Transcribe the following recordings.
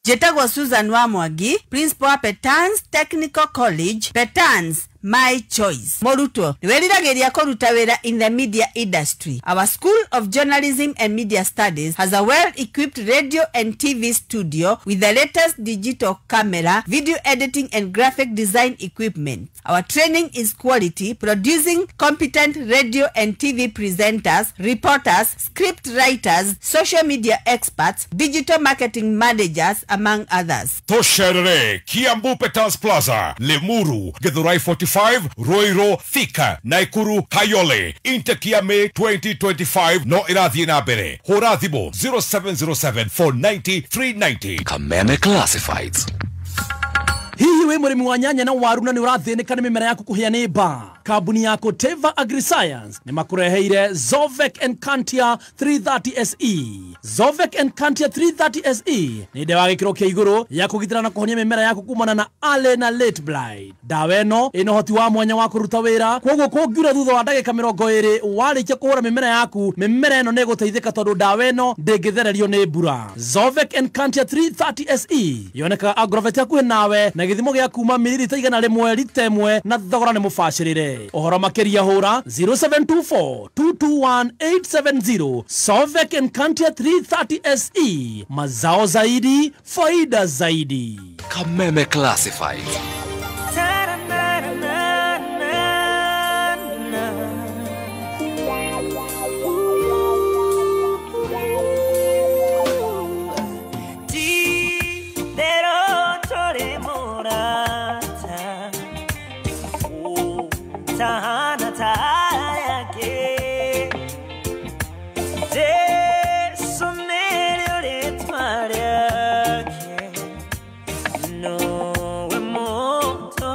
Jetagwa Susan Wamwagi, Principal Petans Technical College, Petans, my choice. Moruto, Welirageria Korutawera in the media industry. Our School of Journalism and Media Studies has a well-equipped radio and TV studio with the latest digital camera, video editing and graphic design equipment. Our training is quality, producing competent radio and TV presenters, reporters, script writers, social media experts, digital marketing managers, among others. Tosherere, Kiambu Petans Plaza, Lemuru, Githurai 45, Roiro, Thika, Naikuru, Kayole, Intakiame 2025, no Iradhina Bere, Horadhibo 0707 490 390. Kameme Classifieds. Hii we murimi wa nyanya na waru na ni urathĩnĩka nĩ mĩmera yaku kũhĩa nĩ mbaa. Kambuni yako Teva Agriscience nĩ makũreheire Zovec Encantia 330 SE. Zovec Encantia 330 SE nĩ ndawa ya gĩkĩro kĩa igũrũ ya kũgitĩra na kũhonia mĩmera yaku kumana na early na late blight. Ndawa ĩno ĩna ũhoti wa mwanya wa kũruta wĩra, koguo kũngiura thutha wa ndagĩka 20 warĩkia kũhũra mĩmera yaku, mĩmera ĩno nĩ ĩgũteithĩka tondũ ndawa ĩno ndĩngĩthererio nĩ mbura. Zovec Encantia 330 SE yonekaga Agrovet hakuhĩ nawe na gĩthimo gĩa kuma mililita 100 lita 1 na thogora nĩ mũbacĩrĩre. Ohoro makĩria hũra 0724221870. Zovec Encantia 330 SE, mazao zaidi, faida zaidi. Kameme Classified. Tahana tayake de sonere retmarake no emoto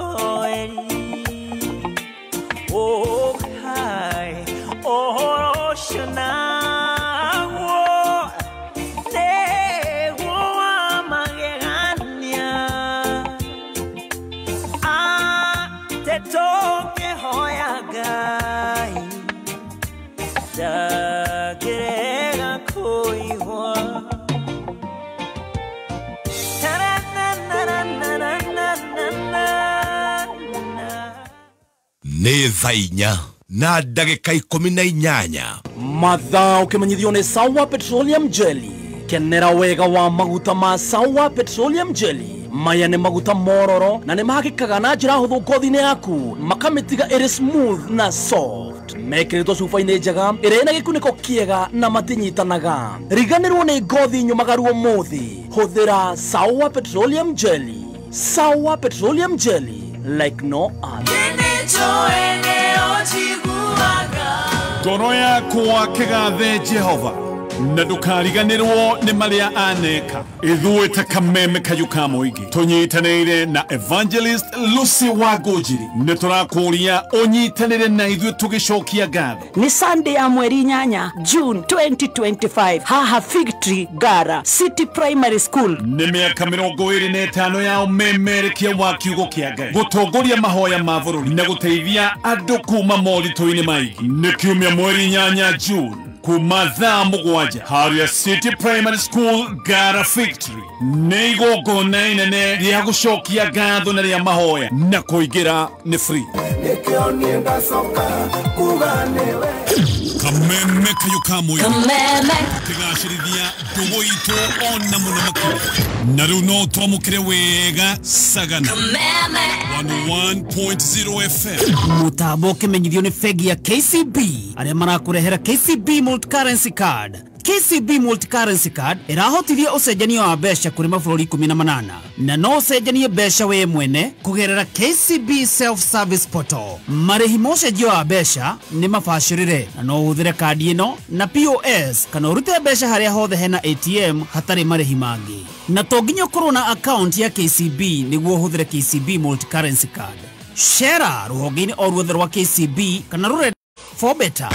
eri oh kai oh shana wo ne wo amagania te toke hoyagai da gerega koiwa Nĩ thaa 4 na ndagĩka 18. Mathaa ũkĩmenyithio nĩ Sawa Petroleum Jelly. Kenera wega wa maguta ma Sawa Petroleum Jelly. Maya nĩ maguta mororo na nĩ mahakĩkaga na njĩra hũthũ ngothi-inĩ yaku, makamĩtiga ĩrĩ smooth na soft. Mekĩrĩtwo cuba-inĩ njega ĩrĩ na gĩkunĩko kĩega na matinyitanaga. Riganĩrwo nĩ ngothi nyũmagaru ũmũthĩ, hũthĩra Sawa Petroleum Jelly. Sawa Petroleum Jelly, like no other. Ngoro yakwa kĩgathe Jehova, na ndũkariganĩrwo nĩ marĩa aneka. Ithuĩ ta Kameme Kayu ka Mũingĩ tũnyitanĩire na Evangelist Lucy Wangũnjiri nĩ tũrakũria ũnyitanĩre na ithuĩ tũgĩcokia ngatho. Ni Sunday ya mweri 8 June 2025 haha Fig Tree Gara City Primary School. Nĩ mĩaka 25 ya ũmemerekia wa kiugo kĩa Ngai, gũtongoria mahoya ma bũrũri na gũteithia andũ kuma moritũ-inĩ maingĩ. Nĩ kiumia mweri 8 June kuma thaa 7 harĩa City Primary School Gara Victory. Nĩ igongona inene rĩa gũcokia ngatho na rĩa mahoya, na kũingĩra nĩ free. Kameme Kayu ka Mũingĩ kĩgacĩrithia ndũgũ itũ ona mũno makĩria, na rĩu no twamũkĩre wega Sagana 101.0 FM. Mũtambo ũkĩmenyithio nĩ bengi ya KCB arĩa marakũrehera KCB Multi Currency Card. KCB multi-currency card irahotithia ucenjania wa mbeca kuri mabũrũri 18 na no ucenjanie mbeca we mwene kugerera KCB self-service portal. Marĩhi ma ũcenjia wa mbeca nĩ mabacĩrĩre na no ũhũthĩre kandi ĩno na POS kana ũrute mbeca harĩa hothe hena ATM hatarĩ marĩhi mangĩ. Na to nginya ũkorwo na account ya KCB nĩguo ũhũthĩre KCB multi-currency card. Share rũhonge-inĩ o ruothe rwa KCB kana rũrenda for better.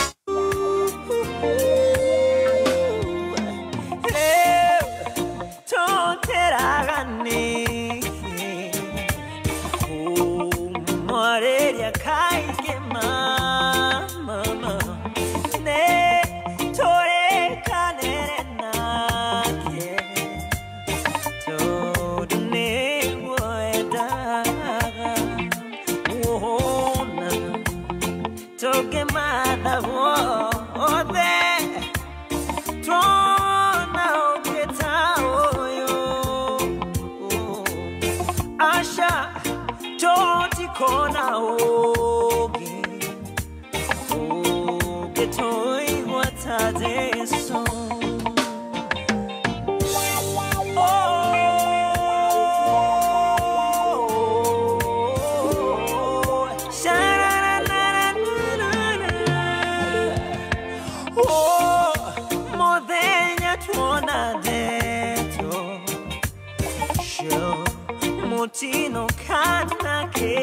Mutino kanake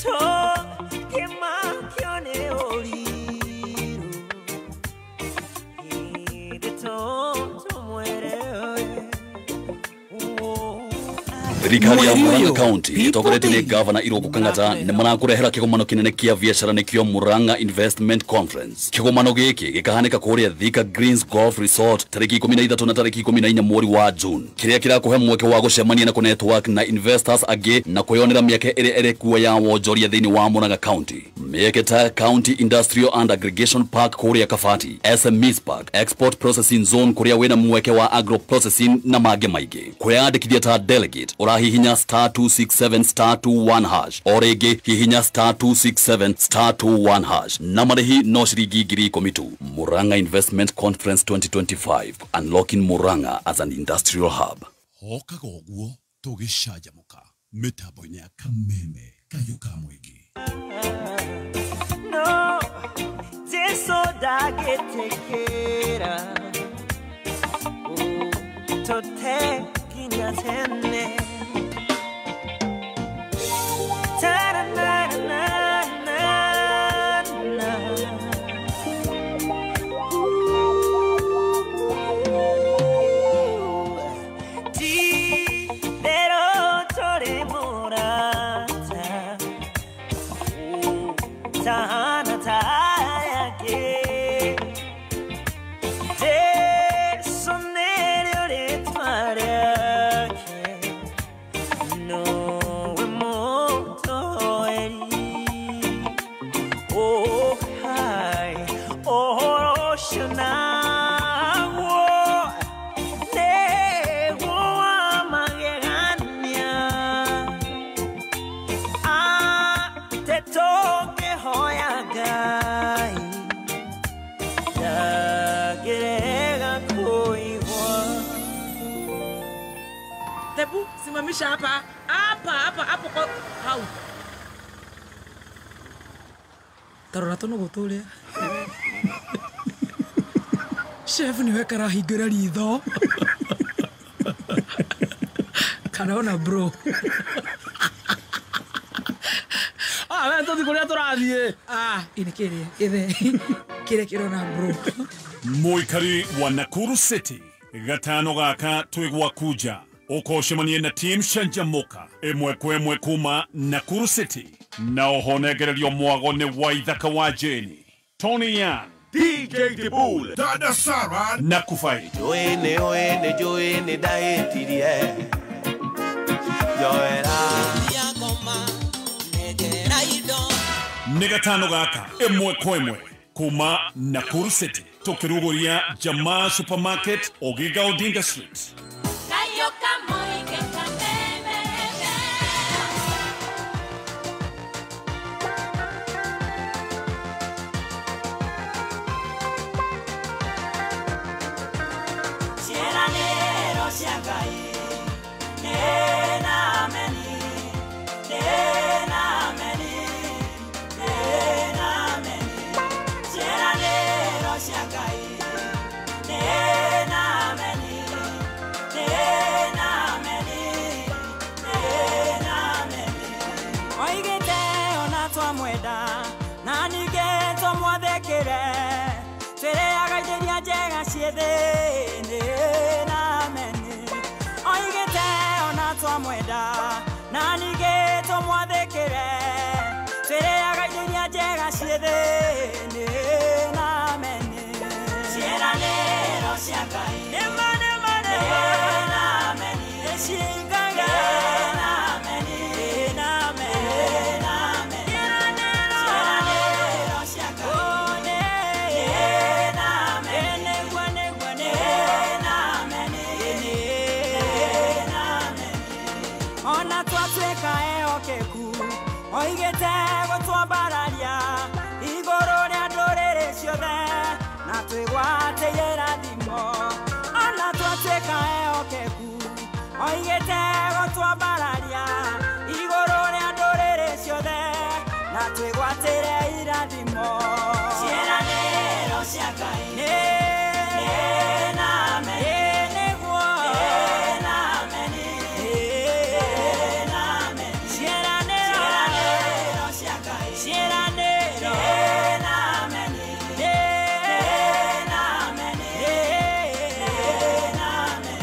to kemakione oriru ide to muere. Thirikari ya Murang'a County itogoretio nĩ Governor Irũngũ Kang'ata nĩ marakũrehera kĩgomano kĩnene kĩa biacara nĩkĩo Murang'a Investment Conference. Kĩgomano gĩkĩ gĩkahanĩka kũrĩa Thika Greens Golf Resort tarĩki 13 na tarĩki 14 mweri wa June, kĩrĩa kĩrakũhe mweke wa gũcemania na network na investors angĩ na kwĩyonera mĩeke ĩrĩa ĩrĩkuo ya wonjoria thĩinĩ wa Murang'a County. Mĩeke ta County Industrial and Aggregation Park kũrĩa Kabati, SMEs Park, Export Processing Zone kũrĩa wĩna mweke wa agro processing na mangĩ maingĩ. Kwĩyandĩkithia ta delegate hihinya *267*21# o rĩngĩ hihinya *267*21# na marĩhi no ciringi 10,000 tu. Murang'a Investment Conference 2025, unlocking Murang'a as an industrial hub. Hokaga ũguo tũgĩcanjamũka mĩtambo-inĩ ya kameme kayuka mwĩngĩ. No, jeso dagetekera tote kinyatene. Simamisha hapa kwa hau. Tarora tono gutule. Chef ni weka rahigera ritho. Kanaona bro. Wewe ndo dikulia turathie. Inikiri. Ithe. Kire kirona bro. Muikari wa Nakuru City. Gatano gaka twigwa kuja. Ukoshemanie na team Shanjamoka emwe kwemwe kuma Nakuru City na ohonegererio mwago ne Waithaka wa Jeni, Tony Young, DJ Dibul, Dada Sarah na Kufai. Joene daetirie Joera Negatano gaka emwe kwemwe kuma Nakuru City tokiruguria Jamaa Supermarket Ogiga Odinga Street. ciethini na meni oigite ona twamwenda na ningĩ tũmwathĩkĩre twĩrĩaga indo iria njega ciethini na meni ciĩranĩro cia Ngai nĩma na meni nĩcingaga na meni na meni na meni ciĩranĩro cia Ngai na meni na meni ona twatuĩka ehokeku oigĩte gũtwambararia igũrũ rĩa ndũrĩrĩ ciothe na twĩgwatĩire irathimo ona twatuĩka ehokeku oigĩte gũtwambararia igũrũ rĩa ndũrĩrĩ ciothe na twĩgwatĩire irathimo ciĩranĩro cia Ngai na meni nĩguo na meni na meni ciĩranĩro cia Ngai ciĩranĩro na meni na meni na meni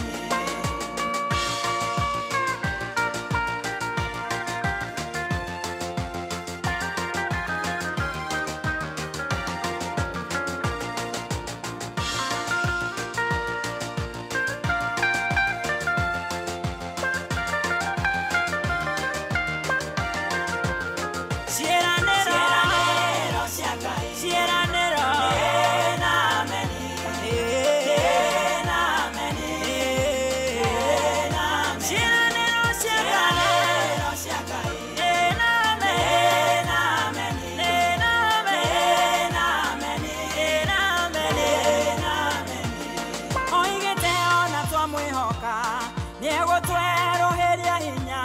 ciĩranĩro cia Ngai ciĩranĩro na meni na meni na ciĩranĩro cia Ngai na meni na meni na meni na meni oigĩte ona twamwĩhoka nĩegũtwerũhĩria hinya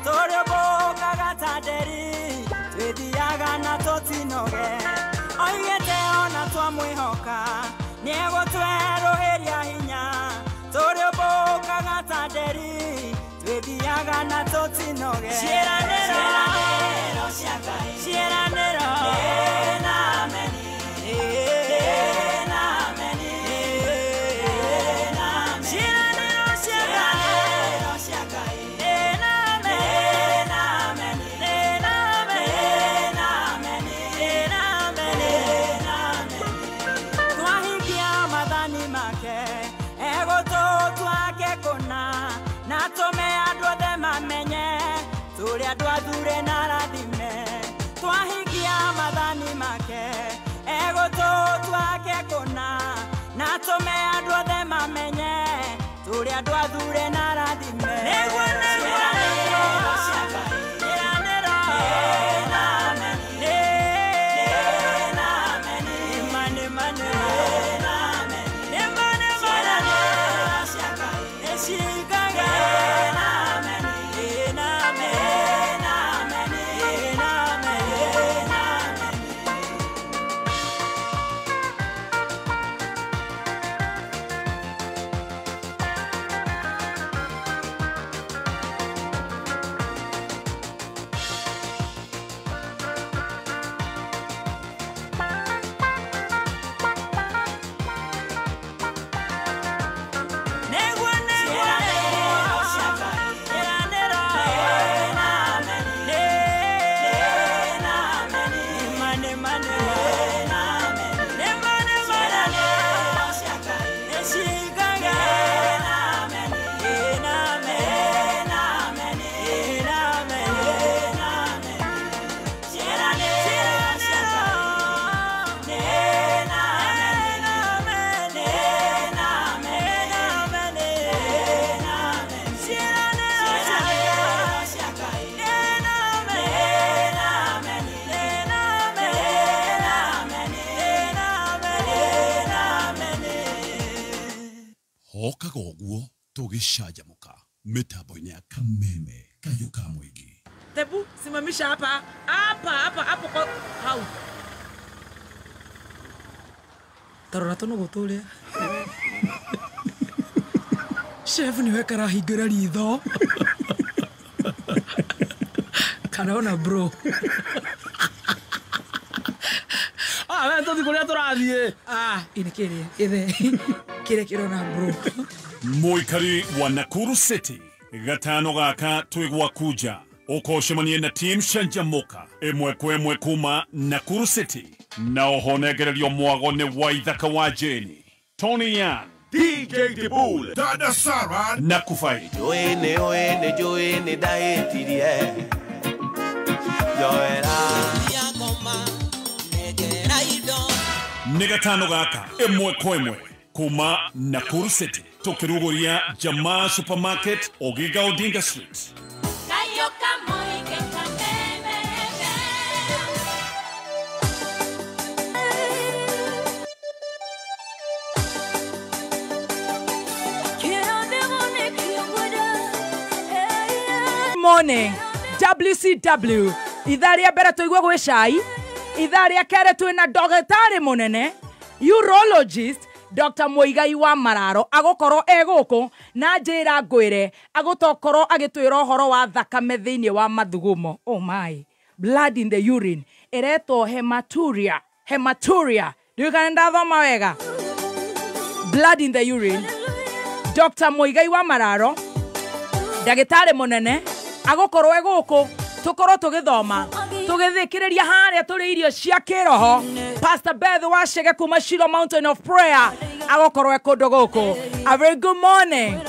tũrĩũmbũkaga ta nderi twĩthiaga na tũtinoge oigĩte ona twamwĩhoka nĩegũtwerũhĩria hinya tũrĩũmbũkaga ta nderi twĩthiaga na tũtinoge ciĩranĩro cia Ngai ciĩranĩro na meni na meni na ciĩranĩro cia Ngai na meni na meni na meni na meni twahingia mathani make egũtũtwake kũna na tũme andũ othe mamenye tũrĩ andũ athure na rathime twahingia mathani make egũtũtwake kũna na tũme andũ othe mamenye tũrĩ andũ athure na rathime nĩguo ciĩranĩro cia Ngai ciĩranĩro na meni na meni nĩma na meni ciĩranĩro cia Ngai nĩcingaga na meni na meni na meni na meni na meni Okaga ũguo tũgĩcanjamũka mĩtambo-inĩ ya Kameme Kayuka Mwingi. Tebu, simamisha hapa. Hapo kwa hau. Tarora tono gũtũrĩa. Chef niwe karahingĩra ritho. Kanaona bro. Wewe ndio kũrĩa tũrathiĩ. Ini kĩrĩ. Ithe. kire kirona bro Muikari wa Nakuru City gatano gaka twigwa kuja ukoshemanie na team Shanjamoka emwe kwemwe kuma Nakuru City na ohonegererio mwago ne waithaka wa Jeni Tony Yan DJ Dibul, Dada Sarah, Nakufai Joene daetirie Joera Negatano gaka emwe kwemwe kuma Nakuru City tukiruguria Jamaa Supermarket Ogiga Odinga Street. Morning WCW idharia bere tuigwe gwe cai idharia kere twina ndagitari munene urologist Dr. Muigai wa Mararo agokorwo eguku na njira ngwire agutokorwo agitwira horo wa thakame thiini wa mathugumo. Oh my, blood in the urine ereto hematuria ndiukana ndathoma wega. Blood in the urine. Dr. Muigai wa Mararo ndagitari munene agokorwo eguku tukorwo tugithoma tugithikiriria haria turi irio cia kiroho. Pastor Beth Washege kuma Shiro Mountain of Prayer agokorwo ekundu guku. A very good morning.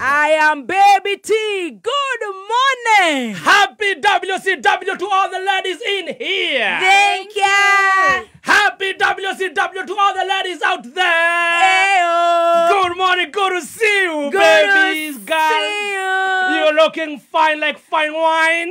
I am Baby T. Good morning. Happy WCW to all the ladies in here. Thank you. Happy WCW to all the ladies out there. Hey-o. Good morning, good to see you, Good babies, to guys. see you. You're looking fine like fine wine.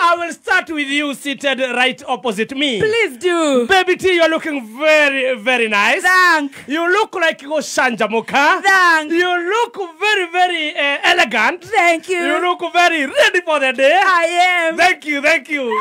I will start with you seated right opposite me. Please do. Baby T, you're looking very, very nice. Thank. You look like you go Shanjamoka. Thank. You look very, very elegant. Thank you. You look very ready for the day. I am. Thank you, thank you.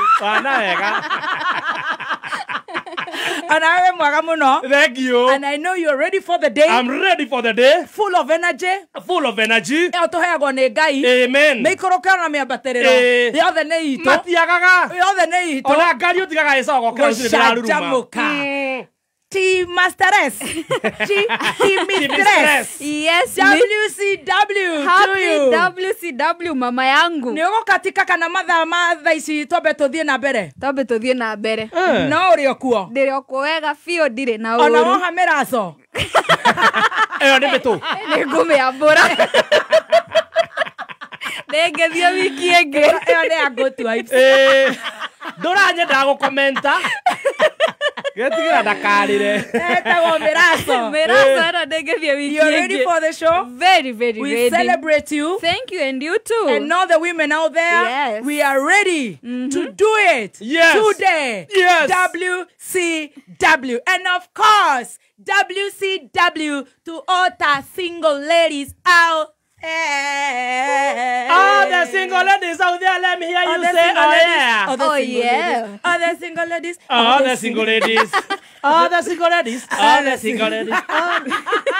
Thank you. And I know you're ready for the day. I'm ready for the day. Full of energy. Full of energy. Amen. Meikoroka na miambaterero. Yothe nĩ itũ. Matiagaga. Yothe nĩ itũ. Ona ngari utigaga ĩcogo kĩrĩa Gũcanjamũka. T Masteress. T Mistress. Yes. WCW. Happy WCW mama yangu. Nĩ ũgũkatika kana mathaa ici twambe tũthiĩ na mbere. Twambe tũthiĩ na mbere. No ũrĩ okuo. Ndĩrĩ okuo wega biũ ndirĩ na ũru. Ona woha mĩraco. Ĩyo nĩ mĩtũ. Nĩ ngũmĩambũra. Ndengethio wiki ĩngĩ. Ĩyo nĩ ya Go Twice. Ndũranyenda gũkomenta. Getigira ndakarire. Etagwo mĩraco. Mĩraco ĩno ndengethio wiki ĩngĩ. You're ready for the show? Very, very we ready. We celebrate you. Thank you, and you too. And all the women out there, yes. We are ready to do it today. Yes. WCW. And of course, WCW to all the single ladies out there. All the single ladies out there, let me hear you say, oh yeah. Oh yeah. All the single ladies. All the single ladies. All the single ladies. All the single ladies.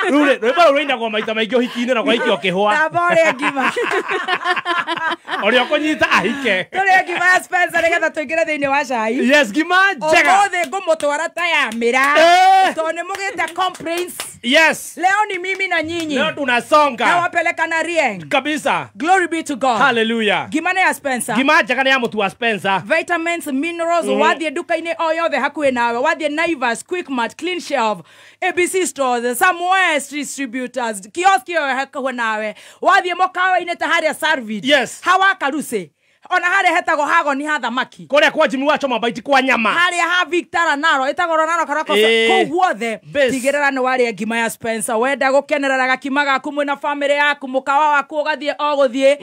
Rure, rwĩmbo rũinagwo maita maingĩ ũhiki-inĩ na gwaikio kĩhũa. Tabore ngima. Ũrĩa ũkũnyita ahike. Tũrĩ ngima ya Spencer nĩgetha tũingĩre thĩinĩ wa cai. Yes, ngima njega. Ũmũthĩ ngũmũtwara ta ya mĩra. Tondũ nĩ mũgĩte complaints. Yes. Leo ni mimi na nyinyi. Leo tunasonga. Nawapeleka na Rieng. Kabisa. Glory be to God. Hallelujah. Ngima nĩ ya Spencer. Ngima njega nĩ ya mũtu wa Spencer. Vitamins, minerals, wathiĩ nduka-inĩ o yothe hakuhĩ nawe. Wathiĩ Naivas, Quickmart, Clean Shelf, ABC Stores, Samuel Distributors, kioski o hakuhĩ nawe. Wathiĩ mũkawa-inĩ ta harĩa Sarvid. Yes. Hawa Karuse. Ona harĩa hetagwo hago ni ha thamaki. Kũrĩa kwa Jimmy Wacho mabaiti kwa nyama. Harĩa ha Victor Naro ĩtagwo Naro karako kũu guothe. Tigĩrĩra nĩ warĩa ngima ya Spencer. Wenda gũkenerera gakima gaku mwĩna family yaku mũkawa waku ũgathiĩ o gũthiĩ.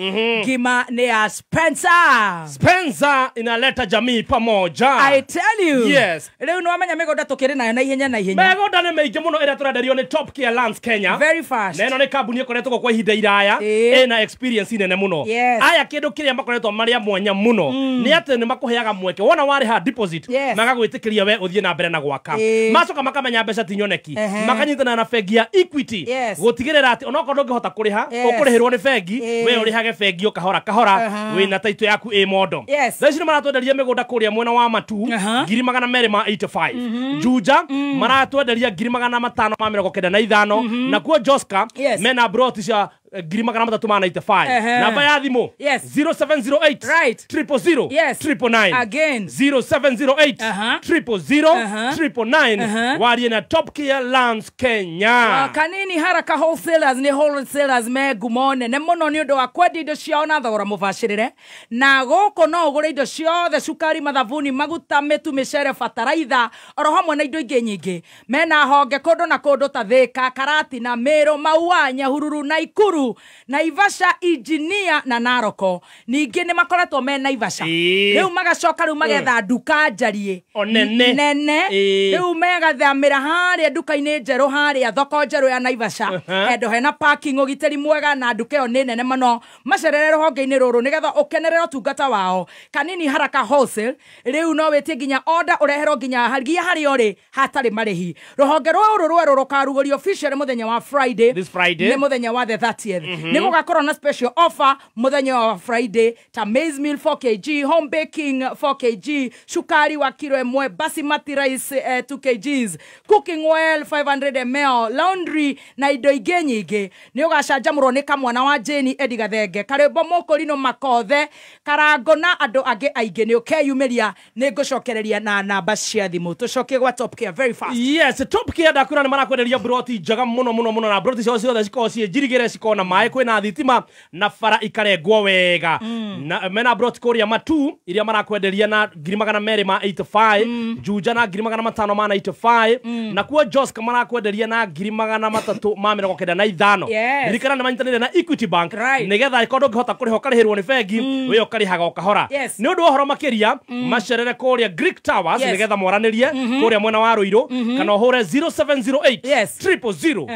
Ngima nĩ ya Spencer. Spencer inaleta jamii pamoja. I tell you. Yes. Rĩu nĩ wamenya mĩgũnda tũkĩrĩ nayo na ihenya na ihenya. Mĩgũnda nĩ mĩingĩ mũno ĩrĩa tũrenderio nĩ Top Care Lands Kenya. Very fast. Na ĩno nĩ kambuni ĩkoretwo kwa ihinda iraya. Ĩna experience nene mũno. Yes. Aya kĩndũ kĩrĩa makoretwo marĩ rĩa mwanya muno nĩ atĩ nĩ makũheaga mweke wona warĩ ha deposit magagwĩtĩkĩria we ũthiĩ na mbere na gwaka macoka makamenya mbeca ti nyoneki makanyitana na bengi ya Equity gũtigĩrĩra atĩ onokorwo ndũngĩhota kũrĩha ũkũrĩhĩrwo nĩ bengi we ũrĩhage bengi kahora kahora wĩna taito yaku mondo thaa ici nĩ maratwenderia mĩgũnda kũrĩa mwena wa Matu 285 Juja maratwenderia 595 na kuo Joska mena broti cia 395 namba ya thimũ 0708 000 999 again 0708 000 999 warie na Top Gear Lands Kenya. Kanini Haraka Wholesalers ni wholesalers me ngumo nene muno ni undu wa kwendia indo ciao na thogora mubashirire na gũkũ no ũgũre indo ciothe cukari mathabuni maguta mitu micere bataraitha oro hamwe na indo ingĩ nyingĩ mena honge kũndũ na kũndũ ta Thika Karati na Meru Maua Nyahururu na Ikuru Naivasha Engineer na Naroko ningĩ nĩ makoretwo me Naivasha rĩu magacoka rĩu magetha nduka njarie nene rĩu megathamĩra harĩa nduka-inĩ njerũ harĩa thoko njerũ ya Naivasha endo hena parking ũgitĩri mwega na nduka ĩyo nĩ nene mũno macerere rũhonge-inĩ rũrũ nĩgetha ũkenerere ũtungata wao. Kanini Haraka Wholesale rĩu no wĩtie nginya order ũreherwo nginya harĩa ũrĩ hatarĩ marĩhi. Rũhonge rũrũ rwerũ rũkarugũrio official mũthenya wa Friday nĩ mũthenya wa the 30th nĩ gũgakorwo na special offer mũthenya wa Friday ta maize meal 4kg home baking 4kg shukari wa kilo 1 basmati rice 2kgs cooking oil 500ml laundry na indo ingĩ nyingĩ nĩ ũgacanjamũrwo nĩ kamwana wa Jane Edi Gathenge karĩmbo mũkũrino makothe karango na andũ angĩ aingĩ nĩ ũkeyumĩria nĩ ngũcokereria na namba cia thimũ tũcokie gwa Top Gear very fast. Yes, Top Gear ndakwĩra nĩ marakwenderia broti njega mũno na broti ciothe cikorwo ciĩ njirigĩre cikorwo na maĩ kwĩna thitima na bara ikarengwo wega na mena broti kũrĩa Matu iria marakwenderia na 285 Juja na 585 na kuo Joska marakwenderia na 395 rikana nĩ manyitanĩire na Equity Bank nĩgetha ĩkorwo ndũngĩhota kũrĩha ũkarĩhĩrwo nĩ bengi we ũkarĩhaga o kahora nĩ ũndũ ũhoro makĩria macerere kũrĩa Greek Towers nĩgetha moranĩrie kũrĩa mwena wa Rũirũ kana ũhũre 0708 000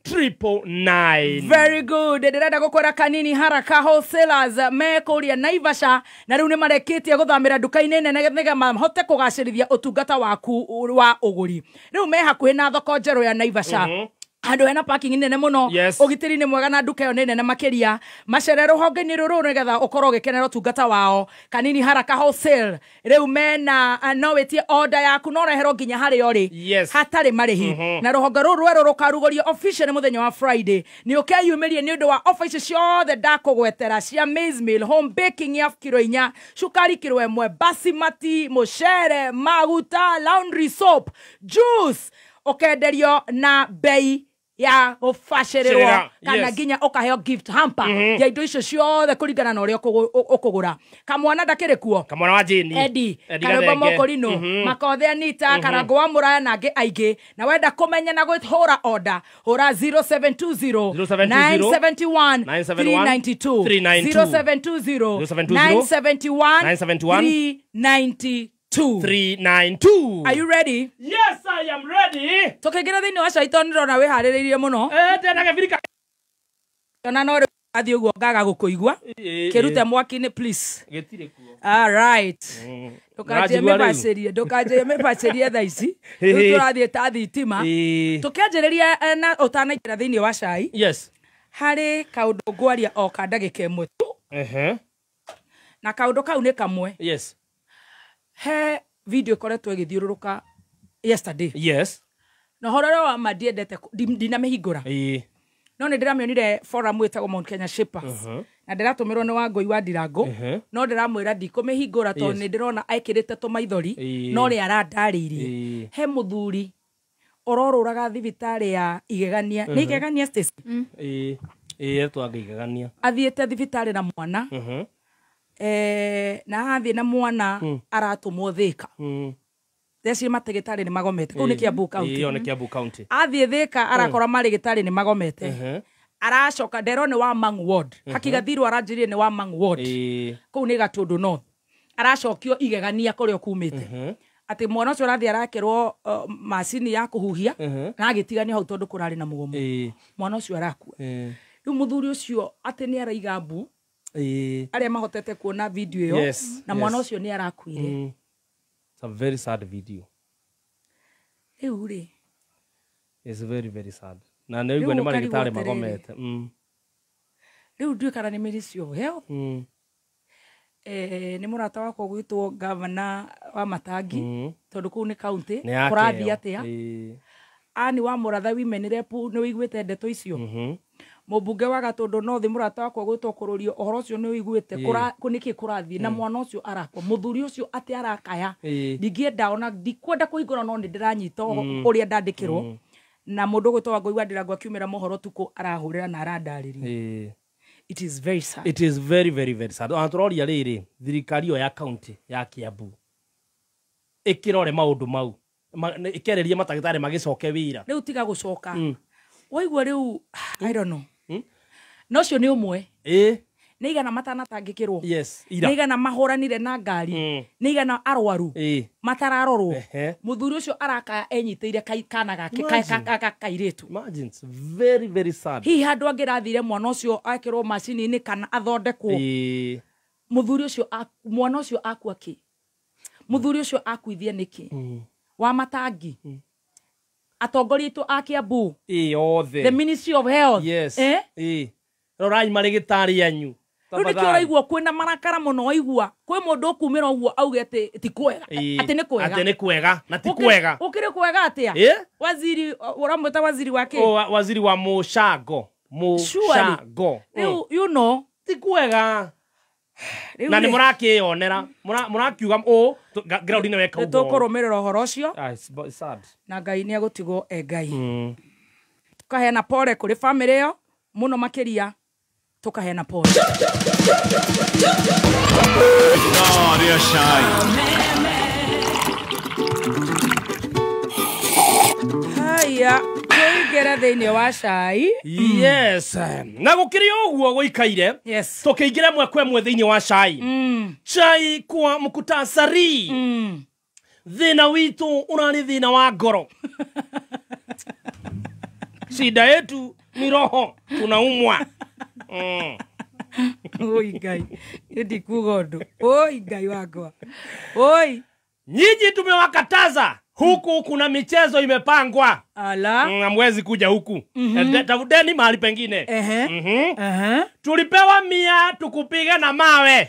999. Very good. Ndirenda gũkwĩra Kanini Haraka Wholesalers me kũrĩa Naivasha na rĩu nĩ marekĩtie gũthamĩra nduka-inĩ nene nĩgetha mahote kũgacĩrithia ũtungata waku wa ũgũri. Rĩu me hakuhĩ na thoko njerũ ya Naivasha handũ hena parking nene muno ũgitĩri nĩ mwega na nduka ĩyo nĩ nene makĩria macerere rũhonge-inĩ rũrũ nĩgetha ũkorwo ũgĩkenera ũtungata wao. Kanini Haraka Wholesale rĩu mena no wĩtie order yaku no reherwo nginya harĩa ũrĩ hatarĩ marĩhi na rũhonge rũrũ rwerũ rũkarugũrio official mũthenya wa Friday nĩ ũkeyumĩrie nĩ ũndũ wa offer icio ciothe ndakũgwetera cia maize meal home baking ya kilo 4 shukari kilo 1 basmati mũcere maguta laundry soap juice ũkenderio na bei ya ũbacĩrĩrwo kana nginya ũkaheo gift hamper ya indo icio ciothe kũringana na ũrĩa ũkũgũra. Kamwana ndakĩrĩ kuo kamwana wa Jane Edi karĩmbo mũkũrino makothe Anita karango wa Mũraya na angĩ aingĩ na wenda kũmenya na gwĩhũra order hũra 0720 971 392 0720 971 392. Are you ready? Yes, I am ready. Tũkĩingĩra thĩinĩ wa caitũ nĩrona wĩharĩrĩirie mũno ndĩrenda gĩbirika ona no athiĩ ũguo ngaga gũkũigua kĩrute mwaki-inĩ please gĩtirĩ kuo. All right ndũkanjĩre mĩbacĩrie thaa ici rĩu tũrathiĩ ta thitima tũkĩanjĩrĩria na ũtanaingĩra thĩinĩ wa cai harĩ kaũndũ ngwaria o ka ndagĩka ĩmwe tu na kaũndũ kau nĩ kamwe he video ĩkoretwo ĩgĩthiũrũrũka yesterday na hororo wa mandiendete ndinamĩhingũra no nĩ ndĩramĩonire forum ĩtagwo Mount Kenya Shapers na ndĩratũmĩrwo nĩ Wangũi wa Ndirango no ndĩramwĩra ndikũmĩhingũra tondũ nĩ ndĩrona ekĩrĩte tũmaithori no rĩ arandarĩirie he mũthuri ũrorũraga thibitarĩ ya Igegania nĩ Igegania station twanga Igegania athiĩte thibitarĩ na mwana na athiĩ na mwana aratũmwo Thika theci matĩgĩtarĩ nĩ magomete kũu nĩ Kiambu County athiĩ Thika arakora marĩgĩtarĩ nĩ magomete aracoka ndero nĩ wa Mang'u Ward Hakigathiru aranjĩrie nĩ wa Mang'u Ward kũu nĩ Gatũndũ North aracokio Igegania kũrĩa kumĩte atĩ mwana ũcio arathiĩ arakĩrwo macini ya kũhuhia na agĩtigania hau tondũ kũrarĩ na mũgomo mwana ũcio arakua riu muthuri ucio ati ni araiga mbu aria mahotete kuona video iyo na mwana ucio ni arakuire. It's a very sad video. Riu ri It's very very sad. Na nĩigua nĩ marigitari magomete. Riu ndui kana nĩ mĩricio heo. Nĩ mũrata wakwa gwitwo governor wa Matangi tondu kuu nĩ county kũrathi atia. Ani wa Muratha Women Rep nĩ wiguĩte ndeto icio. Mũmbunge wa Gatundu North mũrata wakwa gwitwo Kũrũrio ũhoro ũcio nĩ wiguĩte nĩkĩ kũrathiĩ na mwana ũcio arakwa mũthuri ũcio ati arakaya. Ndingĩenda ona ndikwenda kũhingũra no nĩ ndĩranyita ũrĩa ndandĩkĩrwo na mũndũ gwitwo Wangũi wa Ndirangũ akiumĩra mohoro tuko arahũrĩra na arandarĩria. It is very sad. It is very very very sad. Antroria rĩrĩ thirikari yo ya county ya Kiambu ikirore maundu mau ikereria matagitari magicoke wira. Riu tiga gucoka. Waigua riu I don't know. No cio nĩ umwe. Nĩ igana matanatangĩkĩrwo. Yes. Nĩ igana mahũranire na ngari. Nĩ igana arwaru. Matararorwo. Mũthuri ũcio arakaya enyitĩire kana gake kairĩtu. Imagine, it's very very sad. Hihi handũ angĩrathire mwana ũcio akĩrwo macini-inĩ kana athondekwo. Mũthuri ũcio mwana ũcio akua kĩ? Mũthuri ũcio akuithie nĩkĩ? Wa Matangi. Atongoritwo a Kiambu. Othe. The Ministry of Health. Yes. Rorai marigitari anyu. Riu nĩ kĩo raigua kwĩna marakara mũno waigua kwĩ mũndũ ũkumĩra ũguo auge atĩ ti kwega atĩ nĩ kwega atĩ nĩ kwega na ti kwega ũkĩrĩ kwega atĩa waziri ũramwĩta waziri wa kĩ waziri wa mũcango riu you know ti kwega na nĩ mũrakĩyonera mũrakiuga ground-inĩ weka ũguo tũkũrũmĩrĩra ũhoro ũcio na Ngai nĩ agũtigwo Ngai tukaheana pole kũrĩ family ĩyo mũno makĩria tukaheana pole. No, ria shai. Haya, tuingĩra thĩinĩ wa cai. Yes. Na gũkĩrĩ ũguo gũikaire. Yes. Tũkĩingĩra mwe kwa mwe thĩinĩ wa cai. Chai kwa mukutasari. Thĩna witũ ũrarĩ thĩna wa ngoro. Shida yetu ni roho, tunaumwa. Oi Ngai, ndikuga ũndũ. Oi Ngai wakwa. Oi, nyinyi tumewakataza. Huku kuna michezo imepangwa. Hamwezi kuja huku. Tafuteni mahali pengine. Tulipewa 100 tukupiga na mawe.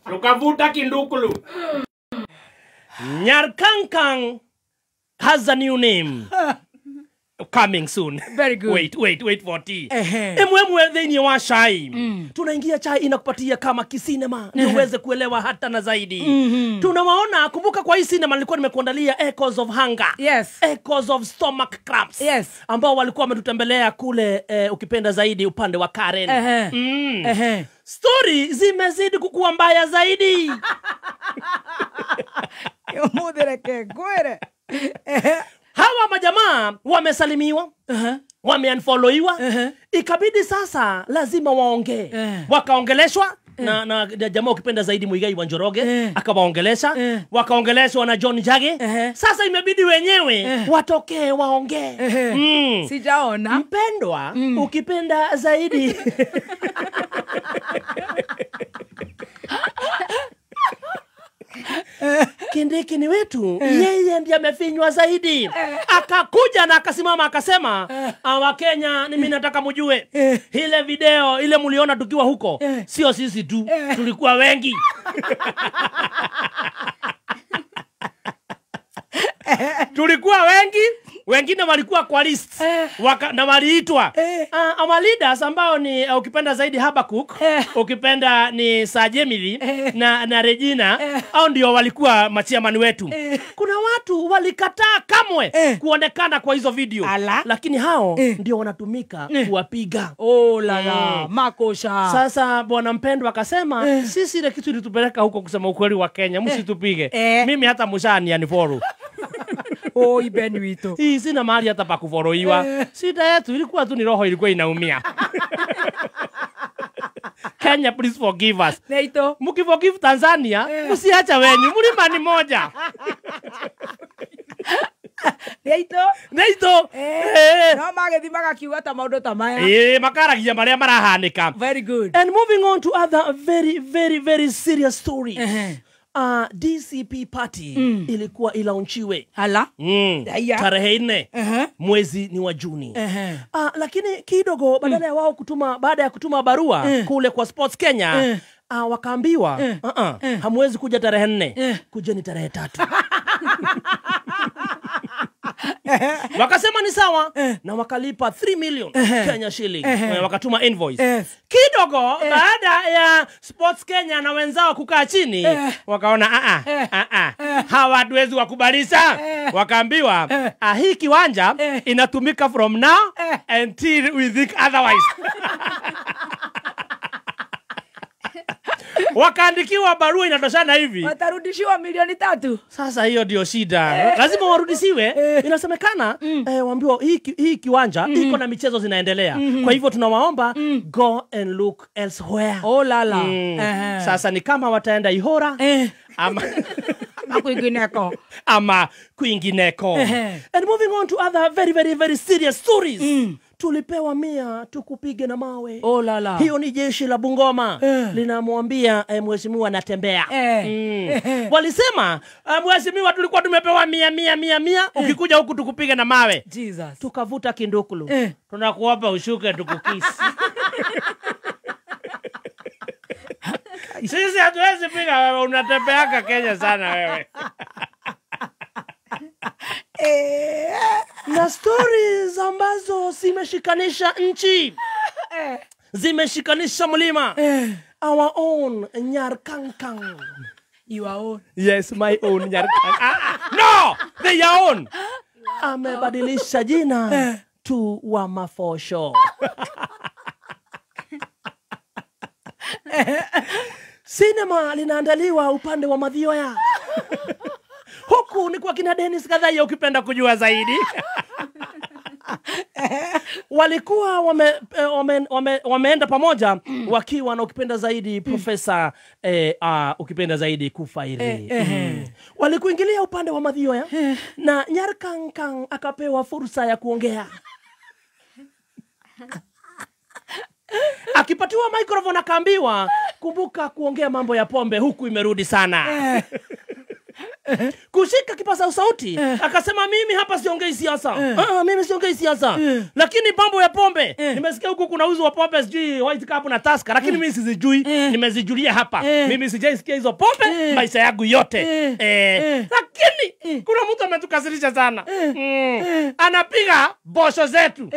Tukavuta kindukulu. Nyarkankang has a new name. Coming soon. Very good. Wait for tea. Emwe thĩinĩ wa chai. Tunaingia chai inakupatia kama kisinema. Ni uweze kuelewa hata na zaidi. Tunawaona, kumbuka kwa hii sinema nilikuwa nimekuandalia Echoes of Hunger. Yes. Echoes of Stomach Cramps. Yes. Ambao walikuwa wametutembelea kule ukipenda zaidi upande wa Karen. Story zimezidi kukuwa mbaya zaidi. Yomudereke gwere. Hawa majamaa wamesalimiwa, wameunfollowiwa, ikabidi sasa lazima waongee. Wakaongeleshwa na jamaa ukipenda zaidi Muigai wa Njoroge, akawaongelesha, wakaongeleshwa na John Njagi. Sasa imebidi wenyewe watokee waongee. Sijaona. Mpendwa, ukipenda zaidi Kindiki wetu yeye ndiye amefinywa zaidi. Akakuja na akasimama akasema, Wakenya mimi nataka mjue ile video ile mliona tukiwa huko sio sisi tu, tulikuwa wengi. Tulikuwa wengi, wengine walikuwa kwa list na waliitwa our leaders ambao ni ukipenda zaidi Habakuk, ukipenda ni Sajemili na Regina, au ndio walikuwa machairman wetu. Kuna watu walikataa kamwe kuonekana kwa hizo video, lakini hao ndio wanatumika kuwapiga. Oh la makosha. Sasa bwana mpendwa akasema, sisi ile kitu ilitupeleka huko kusema ukweli wa Kenya, msitupige. Mimi hata mshani anifollow. Oi Benwito. Hii sina mahali hata pa kuforoiwa. Shida yetu ilikuwa tu ni roho ilikuwa inaumia. Kenya, please forgive us. Neito. Mkiforgive Tanzania, msiacha wenyu, mlima ni moja. Neito. No magethi magakiuga ta maundu ta maya. Makaragia maria marahanika. Very good. And moving on to other very serious stories. DCP party ilikuwa ilaunchiwe. Hala. Tarehe 4 mwezi ni wa Juni. Lakini kidogo badala ya wao baada ya kutuma barua kule kwa Sports Kenya wakaambiwa hamwezi kuja tarehe 4, kujeni tarehe 3. Wakasema ni sawa na wakalipa 3 million Kenya shilling. Wakatuma invoice. Kidogo baada ya Sports Kenya na wenzao kukaa chini wakaona hawatuwezi wakubalisha. Wakaambiwa hii kiwanja inatumika from now until we think otherwise. Wakaandikiwa barua inatoshana hivi. Watarudishiwa milioni 3. Sasa hiyo ndio shida. Lazima warudishiwe. Inasemekana waambiwa hii kiwanja iko na michezo zinaendelea. Kwa hivyo tunawaomba go and look elsewhere. Oh lala. Sasa ni kama wataenda Ihora ama kwingineko. Ama kwingineko. And moving on to other very serious stories. Tulipewa 100 tukupige na mawe. Oh lala. Hiyo ni jeshi la Bungoma linamwambia mheshimiwa anatembea. Walisema mheshimiwa tulikuwa tumepewa 100 ukikuja huku tukupige na mawe. Jesus. Tukavuta kindukulu. Tunakuomba ushuke tukukisi. Sisi hatuwezi piga wewe, unatembeaka Kenya sana wewe. Na stories ambazo zimeshikanisha nchi, zimeshikanisha mlima. Our own Nyarkankang. Your own? Yes, my own Nyarkankang. No, they are own. Amebadilisha jina to Wamafosho. Cinema linaandaliwa upande wa Mathioya. Huku ni kwa kina Dennis Kadhai ukipenda kujua zaidi. Walikuwa wameenda pamoja wakiwa na ukipenda zaidi Profesa ukipenda zaidi Kufairi. Walikuingilia upande wa Mathioya na Nyarkankang akapewa fursa ya kuongea. Akipatiwa microphone akaambiwa kumbuka kuongea mambo ya pombe, huku imerudi sana. Kushika kipaza sauti akasema mimi hapa siongei siasa. Mimi siongei siasa. Lakini mambo ya pombe nimesikia huku kuna uzo wa pombe sijui White Cup na Tusker, lakini mimi sizijui. Nimezijulia hapa. Mimi sijaisikia hizo pombe maisha yangu yote. Lakini kuna mtu ametukasirisha sana. Anapiga bosho zetu.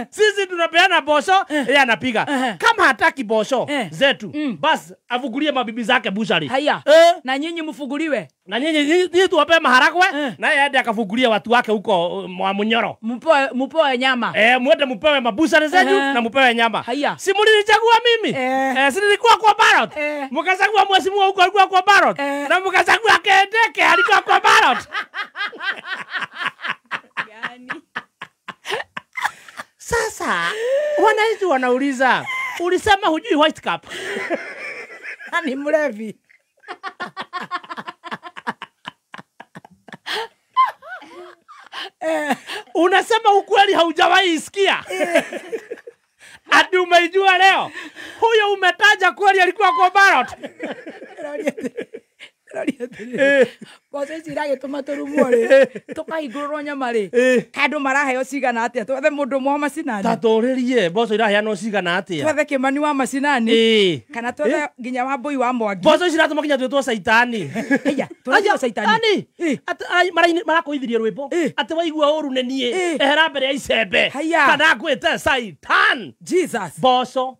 Sisi tunapeana bosho, yeye anapiga. Kama hataki bosho zetu, basi avugulie mabibi zake bushari. Haya. Na nyinyi mfuguliwe. Na nyinyi tuwape maharagwe na yeye hadi akafugulia watu wake huko mwa Munyoro. Mpoe nyama. Mwende mpewe mabushari zenyu na mpewe nyama. Haya. Si mlinichagua mimi? Si nilikuwa kwa ballot. Mkachagua mheshimiwa huko alikuwa kwa ballot. Na mkachagua Kendeke alikuwa kwa ballot. Gani? Sasa wananchi wanauliza, ulisema hujui White Cup? Ni mlevi. Unasema ukweli haujawahi isikia. Ati umeijua leo. Huyo umetaja kweli alikuwa kwa ballot. Bozo isirage tomatorumore. Tukaigurwo nyamari. Kado maraheo cigana atia. Twethe mundu mwa macinani. Tatoririe bozo iraheo cigana atia. Twethe Kimani wa macinani. Kana twethe nginya wa Mbui wa Mwangi. Bozo iratuma kinya twetwo Saitani. Heya, twetwo Saitani. Marakoithirie rwimbo. Ati waigua uru ne nie. Ehera mbere ya icembe. Kana gwite Saitan. Jesus. Bozo.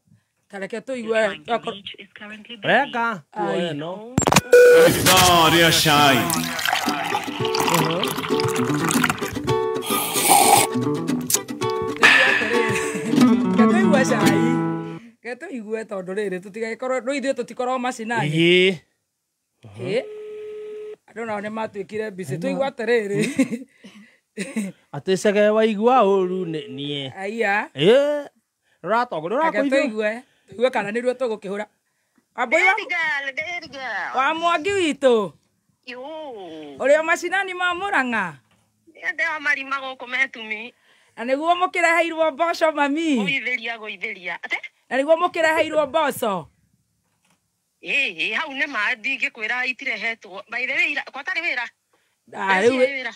Kareke tuigue. Rega. No. No, ria shai. Katuigue shai. Katuigue tondu riri tutigakorwo ithuĩ tutikorwo macinani. Andũ nao nĩ matuĩkire busy. Tuigue atĩrĩrĩ. Ati cege waigua uru nie. Aya. Ratogora tuigue kana nĩruo tũgũkĩhũra. Wa Mwangi witũ. Ũrĩ o macinani ma Mũrang'a. ende amarima goko metumi na niguo mukireheirwo mboco mami goitheria ate na niguo mukireheirwo mboco hau ne maadi ngikwira itirehetwo by the way kwatari wira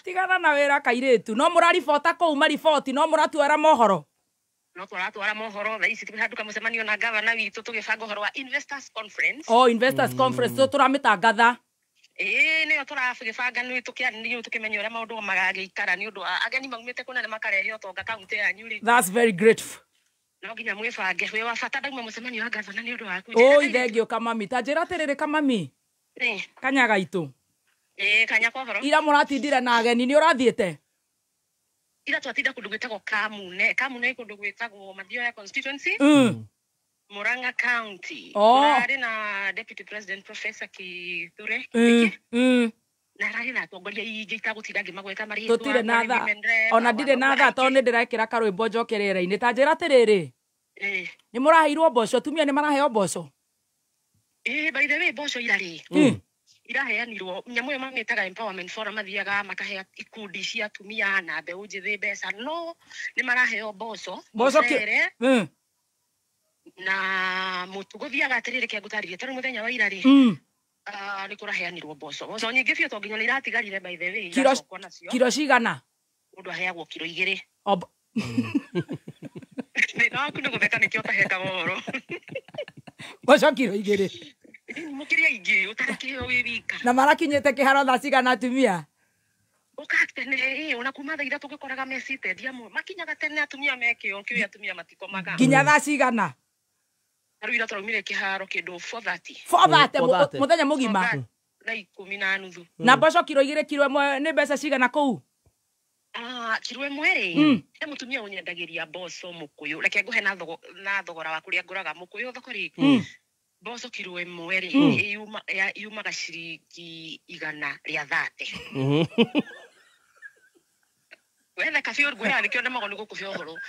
tigana na wira kairitu no muraribota kou mariboti no muratwara mohoro no turatwara mohoro tha ici tuhanduka mucemanio na gavana witu tugibanga uhoro wa investors conference investors conference turamitangatha niyo turabanga ni tukiarĩrĩria tukimenya ũrĩa maũndũ magagĩikara ni ũndũ ageni maumĩte kunene makarehe ũtonga kaunti yanyu ri that's very grateful no nginya mwĩbange we wa bata ndauma mucemanio wa gavana ni ũndũ waku thengio kamami ta njĩra atĩrĩrĩ kamami kanyaga itũ kanya kwa horo ira mũratindire na ageni ni ũrathiĩte ira twatinda kundu gwitagwo kamune kundu gwitagwo Mathioya constituency Murang'a County. Ari na Deputy President Professor Kithure na rari na tongoria ingi itagutinda ngimagweta mari tutire na tha ona ndire na tha to ni ndirekira karwimbo njokerera-ini ta njira atiriri ni muraheirwo mboco tumia ni maraheo mboco by the way mboco irari iraheanirwo nyamu yo mamitaga empowerment forum mathiaga makahe ikundi cia tumia na mbeu njithi mbeca no ni maraheo mboco na mutugo thiaga atiriri ke ngutaririe tari muthenya wa irari ni kuraheanirwo mboco nyingi biũ to nginya iratigarire by the way kiro cigana mundu aheagwo kiro 2 no kundu gutheka nikio taheka mohoro mboco kiro 2 mukiria ingi utarakio wi wika na marakinyete kiharo tha cigana atumia ukatene ona kuma thaira tugikoraga mesite diamu makinyaga tene atumia mekio kiu atumia matikomaga nginya tha cigana arwira turaumire kiharo kindu 4:30 muthenya mugima na 10:30 na mboco kiro 2 kiro 1 ni mbeca cigana kou kiro 1 ri he mutumia unyendagiria mboco mukuyu reke nguhe na thogora wa kuria nguraga mukuyu thokori mboco kiro 1 ri yumaga ciringi 130 wethe kabi urguya nikio ndemago ni gukubia uhoro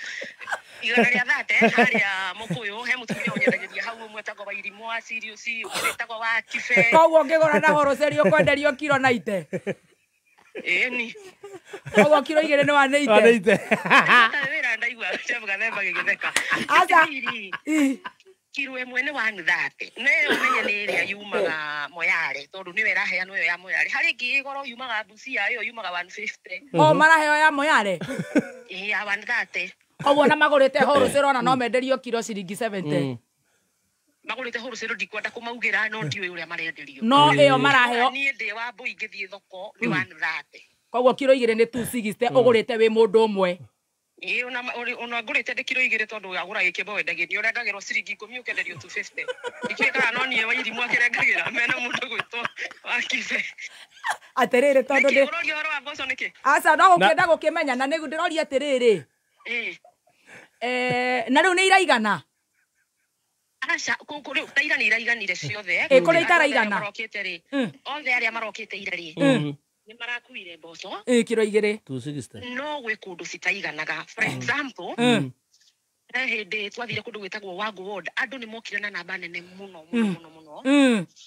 130 haria mukuyu he mutumia unyendagiria hau mwetagwo wa irimu wa Sirius mwetagwo wa Kibe koguo ngigora na horo serio kwenderio kiro 90 ni koguo kiro 2 ni wa 90 wira ndaigua chef gathemba gigitheka aza kiro 1 ni 130 ne umenya ni iria yumaga Moyale tondu ni wera heano yo ya Moyale hari ingi igoro yumaga Busia yo yumaga 150 maraheo ya Moyale ya 130 koguo na magurite horo serona no menderio kiro ciringi 70 magurite horo cero ndikwenda kumaugira no ndiwe uria marenderio no iyo maraheo ni ndi wa mbui ngithie thoko ni 130 koguo kiro 2 ni 260 ugurite wi mundu umwe ona ngurite ndi kiro 2 tondu agura gikimbo wendagirio urengagirwo ciringi 10 ukenderio 250 ikikara no nie wa irimu akirengagira mena mundu gwitwo wa Kibe atiriri tondu ndi urori horo wa mboco niki asa no ukienda gukimenya na nigu ndirori atiriri na riu ni iraigana aca kuri taira ni iraiganire ciothe kuri itaraigana marokite ri othe aria marokite irari ni marakuire mboco kiro 2 260 no gwe kundu citaiganaga for example hindi twathire kundu gwitagwo Wangu Ward andu ni mokire na namba nene muno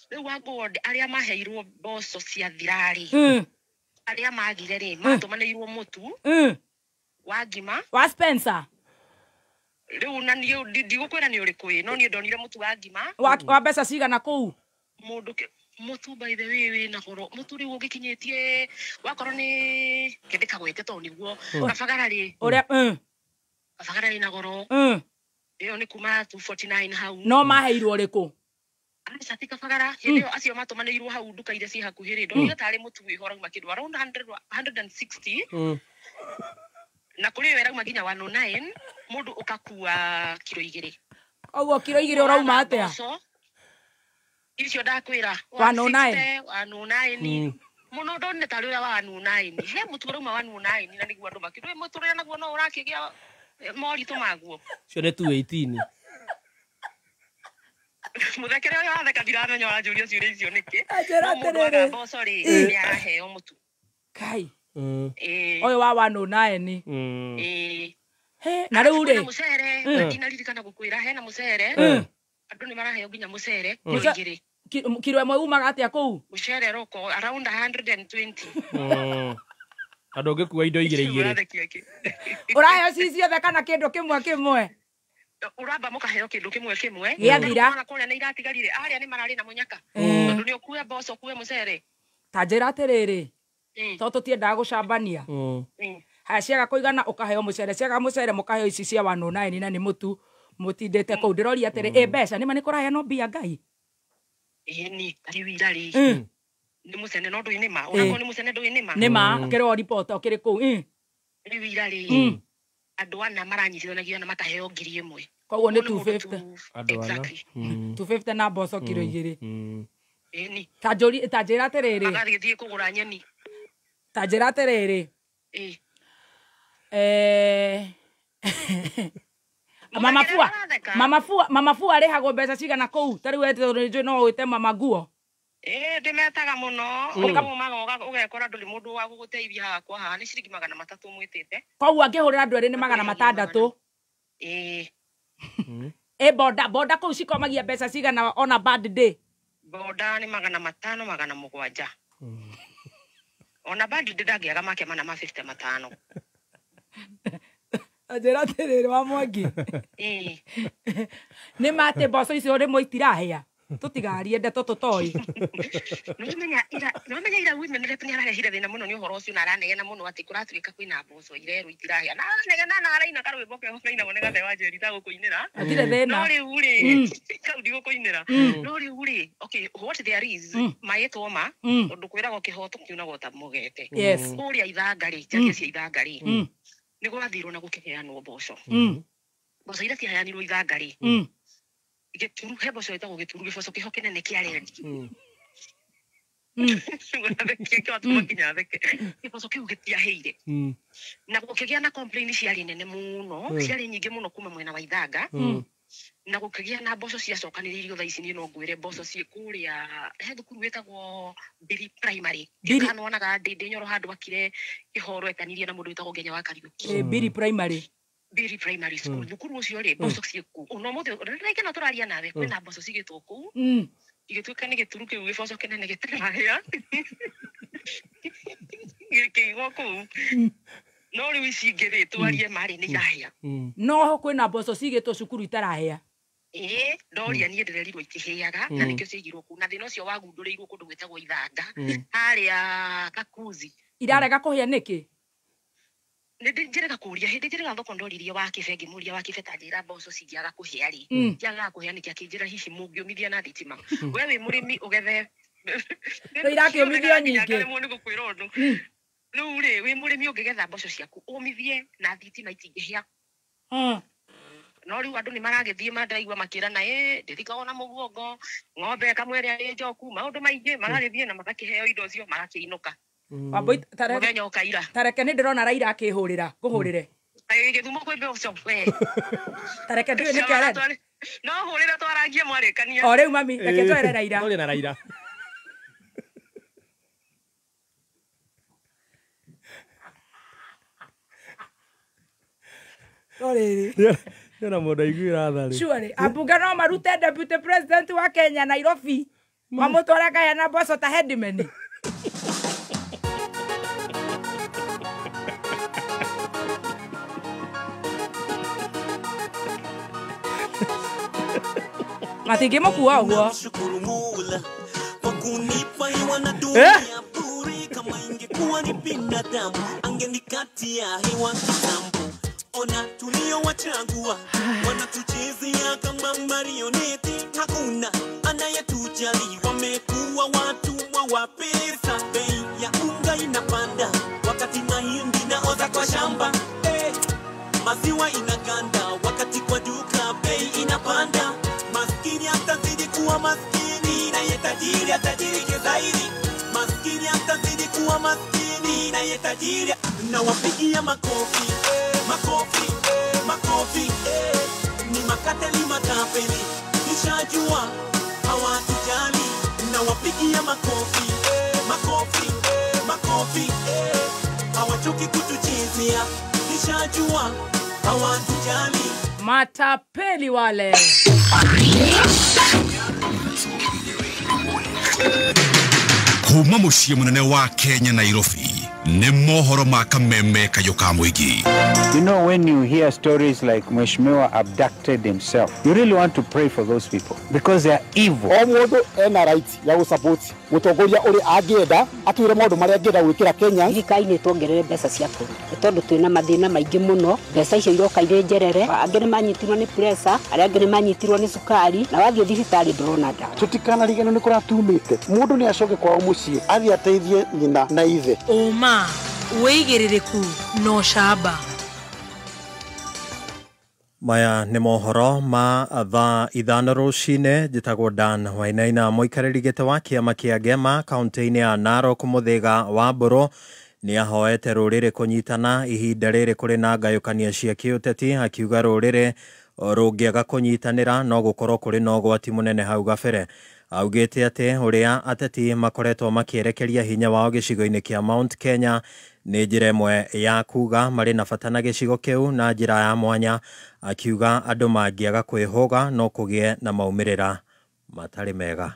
riu Wangu Ward aria maheirwo mboco cia thirari aria magire ri matumanirwo mutu wa ngima wa Spencer riu na ni ndigukwira ni uriku no ni ndonire mutu wa ngima wa mbeca cigana kou mundu mutu by the way we na goro mutu riu ugikinyetie wakorwo ni kendeka gwete to niguo kabagara ri uria kabagara ri na goro iyo ni kuma 249 hau no maheirwo riku aca tika kabagara hindio acio matumanirwo hau nduka ire ci hakuhiri ndonire tari mutu wi hora makindu around 160 na kuri wera maginya 109 mundu ukakua kiro 2 oguo kiro 2 urauma atia icio ndakwira 109 muno ndone tari ura wa 109 he mutu urauma 109 na niguo andu makindu mutu ria naguo no urakigia moritu maguo cio ni 218 muthekere uyu watheka ndiramenya wajuria ciuria icio niki ajera terere mboco ri ni araheo mutu kai oyo wa 109 he na riu ri mucere ndinaririkana gukwira hena mucere andu ni maraheo nginya mucere igiri kiro 1 umaga atia kou mucere roko around 120 Andå ngä kua indo igä rä Uraheo cicio the kana kindu kimwe uramba mukaheo kindu kimwe giathira kuria ni iratigarire aria ni marari na munyaka tondu ni ukue mboco ukue mucere tanjira atiriri to tutiendaga gucambania haya ciaga kuigana ukaheo mucere ciaga mucere mukaheo ici cia 109 na ni mutu mutindite kuu ndiroria atiri mbeca ni mani kurahea no mbia ngai ni riwira ri ni mucene no nduinima unako ni mucene nduinima nima kero report okiri kuu riwira ri andu ana maranyitithanagia na makaheo 1,000 koguo ni 250 exactly 250 na mboco kilo 2 ni tanjira atiriri agathithie kugura nyeni tanjira atiriri mama fua arihagwo mbeca cigana kuu tariu wetu no wite mama nguo ndimetaga muno ukamumaga ugekora nduri mundu wa guguteithia hakwa haha ni ciringi 300 mwitite koguo angihurira andu eri ni 600 boda kuu cikomagia mbeca cigana on a bad day boda ni 500 700 ona bad day ndagiaga make mana ma 55 ajera terere wa Mwangi ni mate mboco icio rimwe itirahia tutigarie ndeto tutoi no menya ira women rep ni arahehire thina muno ni uhoro ucio na aranegena muno ati kuratuika kwina mboco ireru itirahia na aranegena na araina karwe boke hokaina monega the wajeri ta gukuinira atire thina no ri uri kaudi gukuinira no ri uri okay what there is mayeto ma undu kwirago kihoto kiuna gota mugete uria ithangari jagia cia ithangari ni gwathirwo na gukiheanwo mboco mboco ira ciaheanirwo ithangari gituru he mboco itagwo gituru giboco kiho kinene kia rendi giboco kiu gitiaheire na gukigia na complain ciari nene muno ciari nyingi muno kuma mwena wa ithanga na gukigia na mboco ciacokaniririo thaa ici ni no ngwire mboco cie kuria he thukuru wetagwo Biri Primary ndikanonaga ndindi nyoro handu akire ihoro etanirie na mundu wetagwo Ngenya wa Kariuki Biri Primary School thukuru ucio ri mboco cie ku no muthe ndike no turaria nawe kwina mboco cigitwo ku igituka ni gituru kiu giboco kinene gitirahia gikigo ku no ri wicingire twarie mari ni irahia no ho kwina mboco cigitwo cukuru itarahia ndoria ni ndererirwo ikiheaga na nikio cigirwo ku na thina ucio wagundurirwo kundu gwetagwo ithanga haria Kakuzi irarega kuhia niki njirega kuria hindi njirega thoko ndoririe wa kibegi muria wa kibeta njira mboco cingiaga kuhia ri ngiaga kuhia niki akinjira hihi mungiumithia na thitima we wi murimi ugethe irakiumithio nyingi ni gukwira undu riu ri wi murimi ungigetha mboco ciaku umithie na thitima itingihia no riu andu ni maragithie mandaigua makirana ndithikago na mugongo ng'ombe kamwere ari njoku maundu maingi maragithie na magakiheo indo cio magakiinuka Wambui tareke ni ndirona Raila akihurira kuhurire githumo kwimbe ucio we tareke ndio ni kare no hurira twarangie mwarekania o riu mami reke twere Raila uri na Raila Ndio mundu aiguira thari sure abunga no marute deputy president wa Kenya Nairobi mamutwara kaya na mboco ta headman matingi mukua uguo kwa kunipa hewa na dunia bure kama ingekuwa ni binadamu angenikatia hewa kitambo ona tuliowachagua wanatuchezea kama marioneti hakuna anayetujali wamekuwa watu wa pesa bei ya unga inapanda wakati mahindi naoza kwa shamba maziwa inaganda wakati kwa duka bei inapanda maskini atazidi kuwa maskini na yetajiri atajirike zaidi maskini atazidi kuwa maskini na yetajiri na wapigia makofi makofi makofi ni makateli matapeli nishajua hawatujali na wapigia makofi makofi makofi hawachoki kutuchezea nishajua hawatujali matapeli wale kuma muciĩ munene wa Kenya Nairobi nĩ mohoro ma kameme kayuka muigi. You know, when you hear stories like Mheshimiwa abducted himself, you really want to pray for those people because they are evil. O mundu ena right ya gusupport mutongoria uri angienda atwire maundu maria angienda gwikira Kenya. Thirikari ni tuongerere mbeca ciaku tondu twina mathina maingi muno, mbeca icio iroka ire njerere, angi ni manyitirwo ni pressure, aria angi ni manyitirwo ni sukari, na wathie thibitari ndurona ndawa. Tutikana rigeno ni kuratumite mundu ni acoke kwao mucii athie ateithie nyina na ithe. Uma weigiririku no shaba. Maya nĩ mohoro ma thaa ithano rũcinĩ. Njĩtagwo Dan Wainaina, mũikarĩri gĩtĩ wa kĩama kĩa Ngema kaunti-inĩ ya Narok Mũthĩga wa Mbũrũ nĩ ahoete rũrĩrĩ kũnyitana ihinda rĩrĩ kũrĩ na ngayũkania cia kĩũteti, akiuga rũrĩrĩ rũngĩaga kũnyitanĩra no gũkorwo kũrĩ na ũgwati mũnene hau gabere. Augĩte atĩ ũrĩa ateti makoretwo makĩerekeria hinya wao gĩcigo-inĩ kĩa Mount Kenya nĩ njĩra ĩmwe ya kuga marĩ na bata na gĩcigo kĩu na njĩra ya mwanya, akiuga andũ mangĩaga kwĩhũga no kũgĩe na maumĩrĩra matarĩ mega.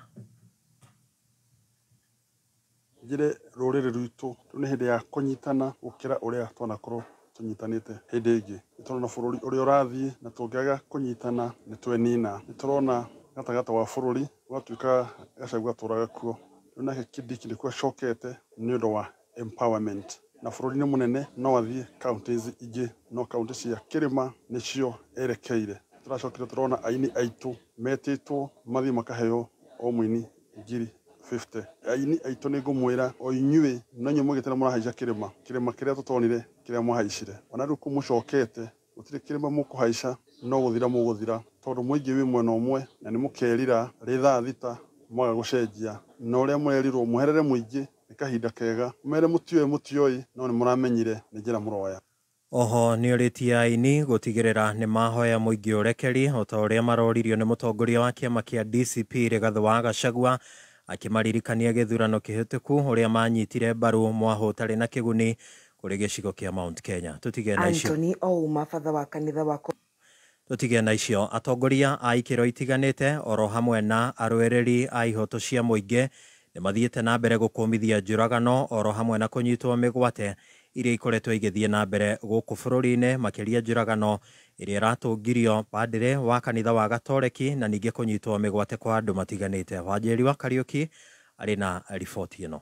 Njĩre rũrĩrĩ rwitũ nĩ hĩndĩ ya kũnyitana gũkĩra ũrĩa twanakorwo tũnyitanĩte hĩndĩ ĩngĩ. Nĩ tũrona bũrũri ũrĩa ũrathiĩ na tũngĩaga kũnyitana nĩ twenina. Nĩ tũrona gatagata wa bũrũri gwatuĩka Gachagua tũraga kuo. Rĩu nake Kindiki nĩkuo acokete nĩ ũndũ wa empowerment. Na bũrũri-inĩ mũnene no athiĩ counties ingĩ, no county cia kĩrĩma nĩcio erekeire. Tũracokire tũrona aini aitũ metĩtwo mathiĩ makaheo o mũini ngiri 50. Aini aitũ nĩ ngũmwĩra o inyuĩ no inyuĩ mũgĩtĩra mũrahaica kĩrĩma kĩrĩa tũtonire kĩrĩa mwahaicire. Ona rĩu kũmũcokete gũtirĩ kĩrĩma mũkũhaica no gũthira mũgũthira, tondũ mũingĩ wĩ mwena ũmwe na nĩ mũkerira rĩ thaa thita mwaga gũcenjia. Na ũrĩa mũrerirwo mũherere mũingĩ nĩ kahinda kega, mere mũtioĩ no nĩ mũramenyire nĩ njĩra mũroya. Oho nĩ ũrĩtie aini gũtigĩrĩra nĩ mahoya mũingĩ ũrekeri o ta ũrĩa maroririo nĩ mũtongoria wa kĩama kĩa DCP Rigathĩ wa Gachagua, akĩmaririkania gĩthurano kĩhĩtũku ũrĩa manyitire mbaru mwahũ ũtarĩ na kĩguni kũrĩ gĩcigo kĩa Mount Kenya. Tũtige na icio. Anthony Ouma, batha wa kanitha wa Tũtige na icio. Atongoria a ikĩro itiganĩte oro hamwe na arũĩrĩri a ihoto cia mũingĩ nĩ mathiĩte na mbere gũkũmithia njũragano oro hamwe na kũnyitwo mĩgwate iria ikoretwo igĩthiĩ na mbere gũkũ bũrũri-inĩ, makĩria njũragano ĩrĩa ĩratũngirio padre wa kanitha wa Gatoreki na ningĩ kũnyitwo mĩgwate kwa andũ matiganĩte. Wanjeri wa Kariuki arĩ na riboti ĩno.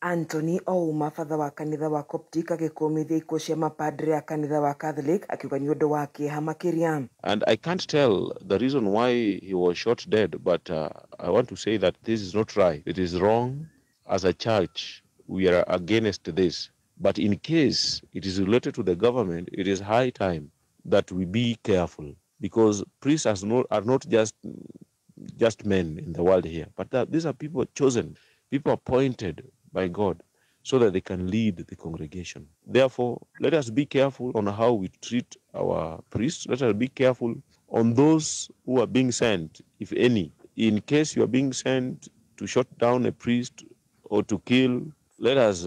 Anthony Ouma, batha wa kanitha wa Coptic, agĩkũmithia ikuũ cia mapadre a kanitha wa Catholic, akiuga nĩ ũndũ wa kĩeha makĩria. And I can't tell the reason why he was shot dead, but I want to say that this is not right. It is wrong. As a church, we are against this. But in case it is related to the government, it is high time that we be careful, because priests are not just men in the world here, but these are people chosen, people appointed by God so that they can lead the congregation. Therefore, let us be careful on how we treat our priests. Let us be careful on those who are being sent, if any. In case you are being sent to shut down a priest or to kill, let us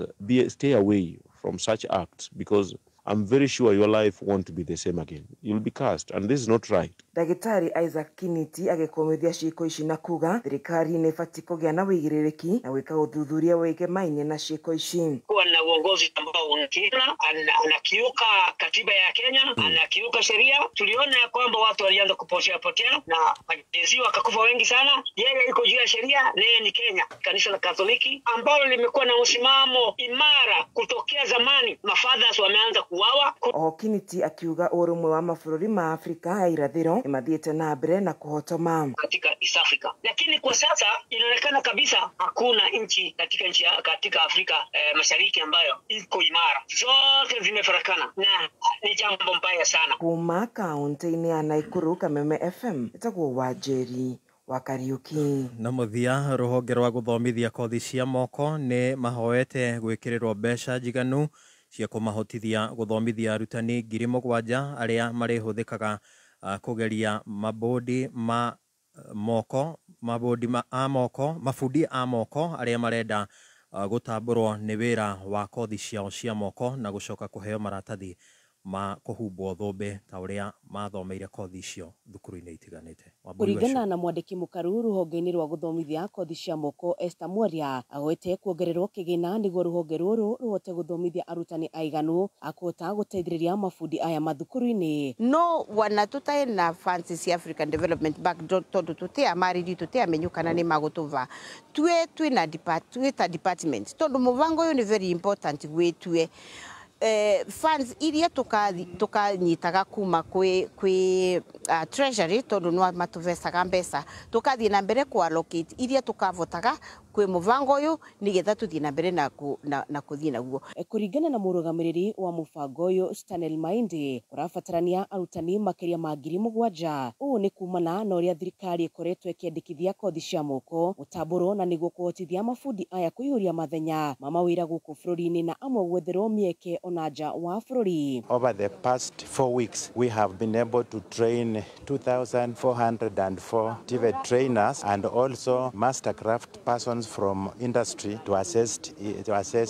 stay away from such acts, because I'm very sure your life won't be the same again. You'll be cast, and this is not right. Ndagĩtarĩ Isaac Kiniti agĩkũmithia ciĩko ici na kuga thirikari nĩ ĩbatiĩ kũgĩa na wĩigĩrĩrĩki na gwĩka ũthuthuria wĩgemainie na ciĩko ici. Kuwa na uongozi ambao unakiuka anakiuka katiba ya Kenya, anakiuka sheria. Tuliona ya kwamba watu walianza kupotea na majenzi wakakufa wengi sana. Yeye iko juu ya sheria, naye ni Kenya. Kanisa la Katoliki ambalo limekuwa na msimamo imara kutokea zamani, mafathers wameanza kuwawa. Oho Kiniti akiuga ũrũmwe wa mabũrũri ma Afrika ya irathĩro nĩ mathiĩte na mbere na kũhotoma katika East Africa, lakini kwa sasa inaonekana kabisa hakuna nchi katika Afrika Mashariki ambayo iko imara. Zote zimefarakana na ni jambo mbaya sana. Kuma kaunti-inĩ ya Naikuru, Kameme FM, ĩtagwo Wanjeri wa Kariuki. Na mũthia rũhonge rwa gũthomithia kothi cia moko nĩ mahoete gwĩkĩrĩrwo mbeca njiganu cia kũmahotithia gũthomithia arutani 7,000 arĩa marĩhũthĩkaga kũgeria mabundi a moko arĩa marenda gũtambũrwo nĩ wĩra wa kothi ciao cia moko na gũcoka kũheo maratathi ma kuhumbwo thũmbĩ ta ũrĩa mathomeire kothi icio thukuru-inĩ itiganĩte. Kũringana na mwandĩki mũkaru rũhonge-inĩ rwa gũthomithia kothi cia moko Esther Mwaria agwete kuongererwo kĩgĩna nĩguo rũhonge rũrũ rũhote gũthomithia arutani aiganu akũhota gũteithĩrĩria mabundi aya mathukuru-inĩ. No wana tutai na funds cia African Development Bank tondu tutia mariri tutia menyukana ni magutuva tue na department tondu muvango uyu ni very important gwetue funds iria tukanyitaga kuma kwi treasury tondu no matuvesaga mbeca tukathie na mbere ku allocate iria tukavotaga kwi muvango uyu nigetha tuthie na mbere na kuthie naguo. Kuringana na murugamiriri wa mubango uyu Stanley Maindi urabatarania arutani makiria ma 7,000 uu ni kumana na uria thirikari ikoretwo ikiandikithia kothi cia moko utamburo na niguo kuhotithia mabundi aya kuihuria mathenya ma mawira guku bururi-ini na amwe gwetherwo mieke ona nja wa bururi. Over the past 4 weeks we have been able to train 2,404 TVET trainers and also mastercraft persons from industry to assess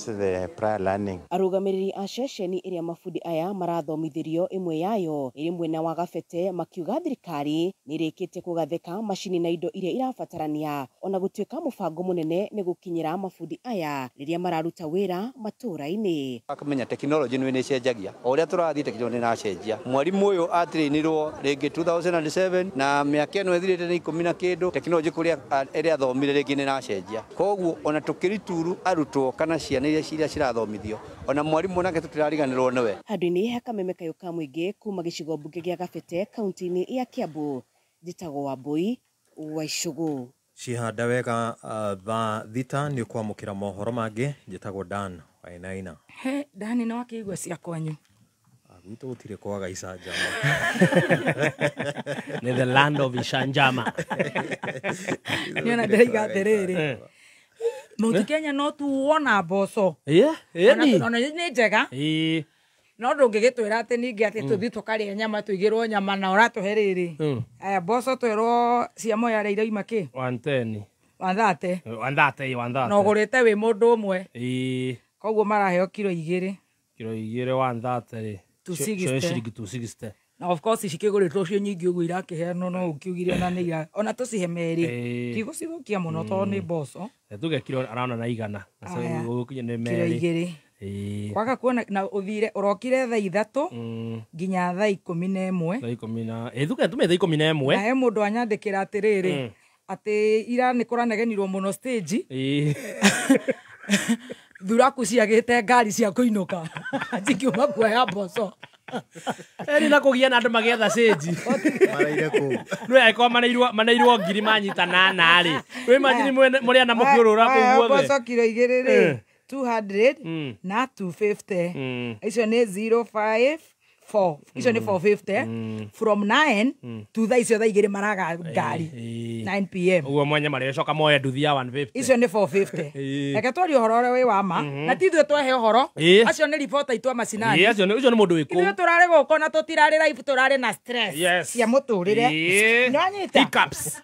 the prior learning. Arugamiriri a ceceni iria mabundi aya marathomithirio imwe yayo iri mwena wa Gabete makiuga thirikari nirikitie kugatheka macini na indo iria irabatarania ona gutuika mubango munene ni gukinyira mabundi aya riria mararuta wira matura-ini. Akamenya technology ni cenjagia uria turathie technology na cenjia mwarimu uyu atrainirwo ringi 2007 na miaka ino ithirite ni 10 na kindu technology kuria iria thomire ringi ni na cenjia koguo ona tukirituru arutwo kana ciana iria cirathomithio ona mwarimu nake tutirariganirwo niwe. Handũ-inĩ Kameme Kayuka Mũingĩ kuma gĩcigo mbunge gĩa Gabete kaunti-inĩ ya Kiambu njĩtagwo Wambui wa Icũgũ. Cihanda wega thaa thita ni kwamũkĩra mohoro mangĩ njĩtagwo Dan Wainaina. He Dani na wakĩigua cia kwanyu. Gwitũ gũtirĩ kwaga icanjama. Ni the land of icanjama. Niona ndĩraiga atĩrĩrĩ. Mount Kenya no tuona mboco. Ona nĩ njega. No ndũngĩgĩtwĩra atĩ ningĩ atĩ tũthiĩ tũkarĩa nyama tũigĩrwo nyama na ũratũhe rĩrĩ. Aya mboco twĩrwo cia moya rĩ irauma kĩ? 110. 130. Na ũgũrĩte wĩ mũndũ ũmwe. Koguo maraheo kilo 2. Kilo 2 130. 260. Na of course cikĩgũrĩtwo cio nyingĩ ũguo irakĩheanwo no ũkiugire ona nĩ ona tũcihe merĩ. Tigũcithũkia mũno tondũ nĩ mboco. Tuge kilo arana na 100. Gũkinya nĩ merĩ. Kilo 2. Kwaga kuona na ũthire ũrokire thaa 3 nginya thaa 11. Thaa 10. Tuge tume thaa 11. Na he mũndũ anyandĩkĩra atĩrĩrĩ atĩ ira nĩ kũranegenirwo mũno stage. Thuraku ciagĩte ngari cia kũinũka. Cikiuma kuoya mboco. Eri na kugia na andu magietha stage maraire ku no yaiko manairwo ngiri manyitana na ri we imagine muri ana mukiurura ku guothe boso kilo 2 200 na 250 icio ni 054 icio ni 450 from 9 to thaa icio thaa igĩrĩ maraga ngari 9 pm uguo mwanya marecoka moya nduthia 150 icio ni 450 reke twari uhoro uri wa ma na tithwe twehe uhoro acio ni reporter itwa macinani acio ni mundu wiku itwe turari guko na tutirari life turari na stress cia muturire no anyita hiccups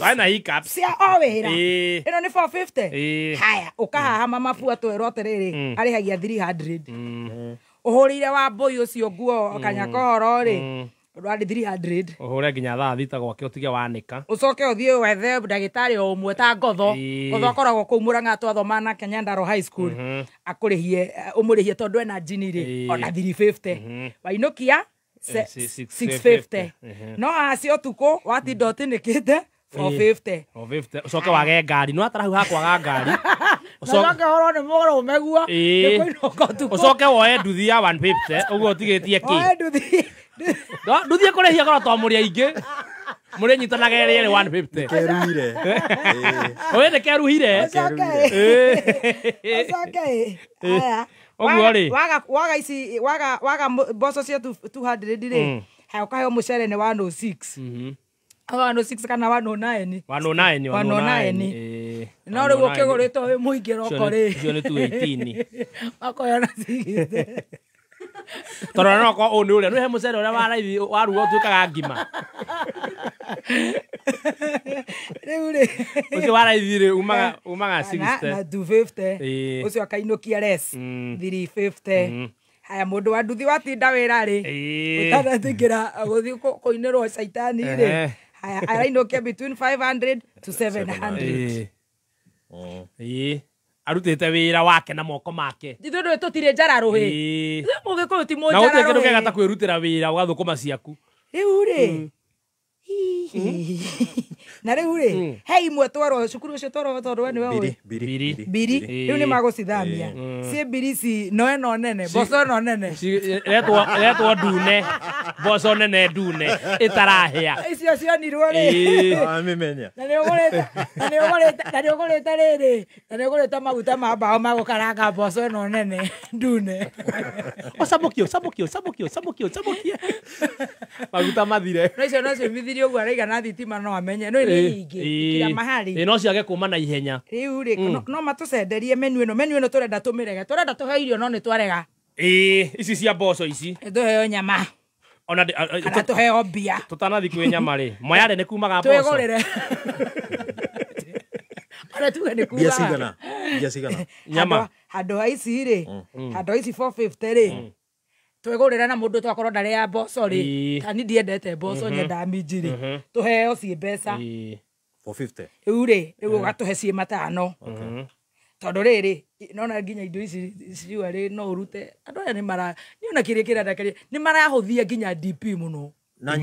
ana hiccups cia o wira ino ni 450 haya ukahahama mafua twerwo atiriri arihagia 300 uhurire wa boy ucio nguo kanyakohoro ri rwari 300 uhure nginya thaa thita gwake utige wanika ucoke uthie wethe ndagitari o umwe ta ngotho uthokora kũ Murang'a twathoma na Kenyandaro High School akurihie umurihie tondu ena jini ri ona 350 wainukia 650 no acio tuko watinda utinikite 450 ucoke wage ngari no atarahu hakwaga ngari ucoke horo ni mugoro umeguo ni kuinoka tuko ucoke woe nduthi ya 150 uguo tigetie ki woe nduthi nduthi kurehia goro to muri aingi muri nyitanaga ere 150 keruhire oye ne keruhire ucoke aya uguo ri waga mboco cia 200 ri ha ukaheo mucere ni 106 106 kana 109 109 no rĩu ũkĩgũrĩtwo wĩ mũingĩ roko rĩ icio nĩ 218 makoya na cigĩte tondũ no ko ũnĩ ũrĩa nĩhe mũcere ũrĩa wa raithi waruga ũtuĩkaga ngima rĩu rĩ ũcio wa raithi rĩ umaga 60 na 250 ũcio akainũkia less 350 haya mundu wa nduthi watinda wira ri utanatingira guthi kuinirwo shaitani ri haya arainokia between 500 to 700 arutite wira wake na moko make ithuĩ tutire njara ruhi mugikuyu ti na munjara utekero kega ta kwirutira wira ugathukuma ciaku riu ri na riu ri he imwe twarwo cukuru ucio twarwo tondu niwe ui mbiri riu ni magucithamia cie mbiri ici no eno nene mboco eno nene retwo ndune mboco nene ndune itarahia icio cionirwo ri amimenya na nĩ ũgũrĩte rĩrĩ na nĩ ũgũrĩte maguta ma mbao ma gũkaranga mboco eno nene ndune ocamũkie maguta mathire no icio no ciũmithirie ũguo araiga na thitima no amenye no nĩ nyingĩ kira mahari no ciage kuma na ihenya rĩu rĩ no matũcenderie menu ĩno tũrenda tũmĩrege tũrenda tũhe irio no nĩ twarega ici cia mboco ici tũheo nyama ona kana tũheo mbia tũtanathi kwĩ nyama rĩ moyarĩ nĩ kumaga mboco twĩgũrĩre ona tuge nĩ kumaga mbia cigana nyama handũ ha ici rĩ handũ ha ici 450 rĩ twĩgũrĩre na mũndũ twakorwo ndarĩ ya mboco rĩ tani ndiendete mboco nyenda minji rĩ tũheo ciĩ mbeca 450 rĩu rĩ ũgatũhe ciĩ matano tondũ rĩrĩ nona nginya indo ici ciua rĩ no ũrute andũ aya niona kĩrĩa kĩrenda nĩ marahũthia nginya DP mũno na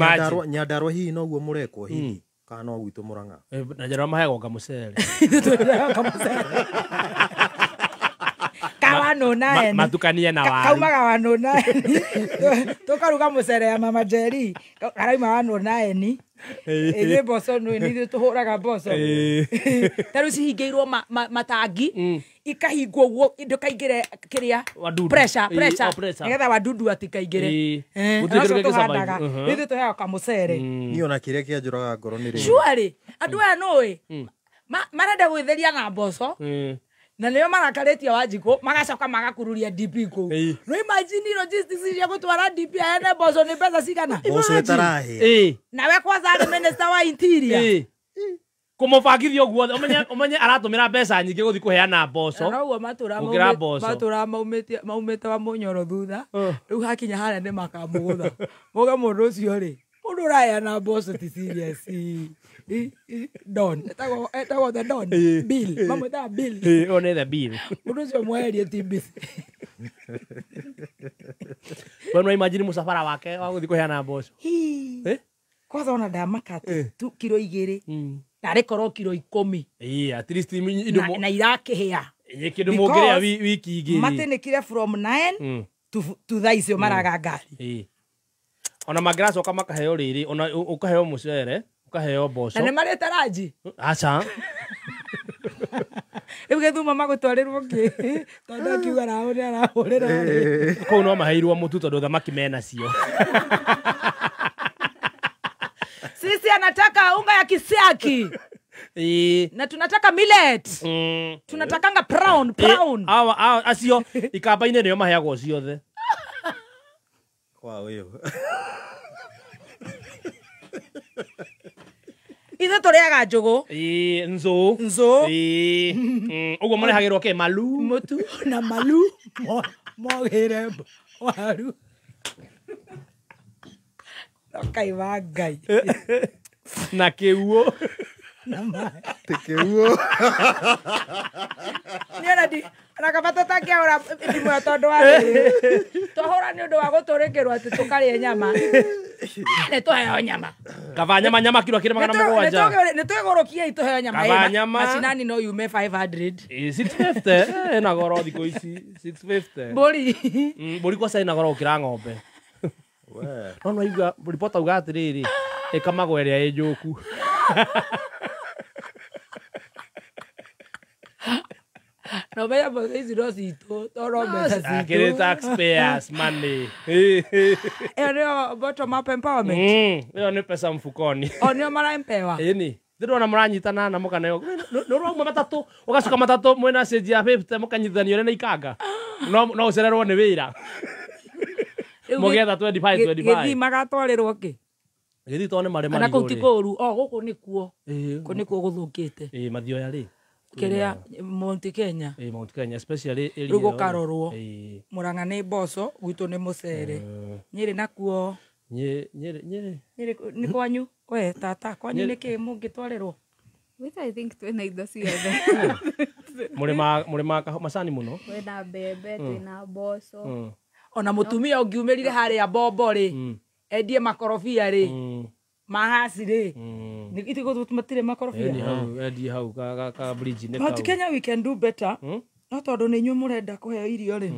Nyandarua hihi noguo mũrekwo hihi kana no gwitũ Mũrang'a na Nyandarua mahegwo ngamucere kawanũna matukanie na waru kaumaga wanũna tũkaruga mũcere ya mama Jerry karaima wanũna eni ĩthĩ mboco nĩ ithuĩ tũhũraga mboco tarĩu cihingĩirwo matangi ikahingwo ũguo ndũkaingĩre kĩrĩa pressure nĩgetha wadudu atikaingĩre ũcio tũhandaga ithuĩ tũheaga kamũcere niĩ ona kĩrĩa kĩanjũraga ngoro nĩ rĩ surely andũ aya nũĩ marenda gwĩtheria na mboco na nĩo marakarĩtie Wanjikũ magacoka magakururia DP kũu no imagine logistics cia gũtwara DP ene mboco nĩ mbeca cigana mboco ĩtarahĩa nawe kwanza arĩ minister wa interior kũmũbangithia ũguo ũmenye aratũmĩra mbeca nyingĩ gũthiĩ kũheana mboco noguo matũra maumĩte wa Mũnyoro thutha rĩu hakinya harĩa nĩ makamũgũtha mũga mũndũ ũcio rĩ mũndũ ũraheana mboco ti serious Don etagwo the Don bill mamwĩtaga bill one the bill mũndũ ũcio mweherie ti busy no imagine mũsafara wake wa gũthiĩ kũheana mboco kwanza ona ndamaka tu kilo 2 na rekorwo kilo 10 at least indo na irakĩhĩa kĩndũ mũngĩrĩa wiki igĩrĩ matĩnĩkire from 9 to thaa icio maraga ngari ona mangĩracoka makaheo rĩrĩ ona ũkaheo mũcere ukaheo mboco na nĩ marĩte ranji aca rĩu gĩthuma magũtwarĩrwo kĩ tondũ akiuga naho nĩ arahũrĩra kũu no maheirwo mũtu tondũ thamaki menacio sisi anataka unga ya kisiaki na tunataka millet tunatakanga brown acio ikamba-inĩ nĩo maheagwo ciothe kwa ũyũ ithe tũrĩaga njũgũ nzũ ũguo mũrehagĩrwo kĩ malu mũtu na malu mogĩre waru nokaiva Ngai na kĩuo kĩuo niona di nakabata takiahũra ndimwe tondũ wa twahũra nĩ ũndũ wa gũtũrĩkĩrwo atĩ tũkarĩe nyama nĩ tũheo nyama kaba nyama kilo kĩrĩ 700 nĩ twĩgũrũkie itũheo nyama macinani no yume 500 650 ena goro thikũ ici 650 mbũri kwa sai na goro ũkĩra ng'ombe no igua ripota uga atĩrĩrĩ ĩkamagwo ĩrĩa ĩ njũku no meya mboco ici no citũ toro mbeca citũ akĩrĩ taxpayers money ĩyo nĩyo bottom up empowerment ĩyo nĩ pesa mfukoni nĩo maraempewa ĩni ndĩrona mũranyitana na mũkaneo nĩũrauma matatũ ũgacoka matatũ mwena stage ya 50 mũkanyitithanio ũrĩa na ikanga no ũcererwo nĩ wĩra mũgetha 25 gĩthii magatwarĩrwo kĩ gĩthii tondũ nĩ marĩ marĩ igũrũ kana kũu ti kũũru gũkũ nĩkuo gũthũkĩte mathioya rĩ Kiria Mount Kenya. Mount Kenya especially Rugo karorwo. Muranga ni boco, gwitu ni mucere. Nyiri nakuo. Nyiri. Ni kwanyu? We tata, kwanyu niki mungitwarirwo? Which I think twina indo ciothe. Murima macani muno. Twina mbembe, twina mboco. Ona mutumia ungiumirire haria bombo ri. Endie makorobia ri. Mahasi ri. Ni itiko tumatire makorobia. Endie hau ka bridge ne ka. Mount Kenya we can do better. No tondu ni nyu murenda kuheo irio ri.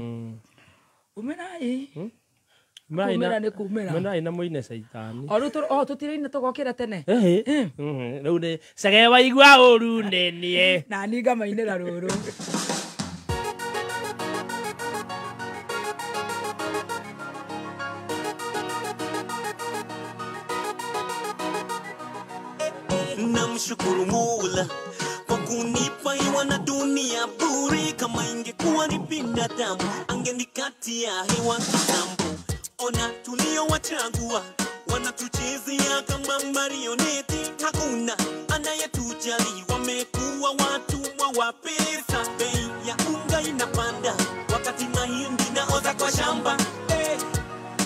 Umerai. Mena ina muine saitani. O tutire-ine tugokira tene. Riu ni sege waigua uru nenie. Na ni ngamainira ruru. Namshukuru Mola kwa kunipa hewa na dunia bure. Kama ingekuwa ni binadamu angenikatia hewa kitambo. Ona tuliowachagua wanatuchezea kama marioneti. Hakuna anayetujali, wamekuwa watumwa wa pesa. Bei ya unga inapanda wakati mahindi naoza kwa shamba.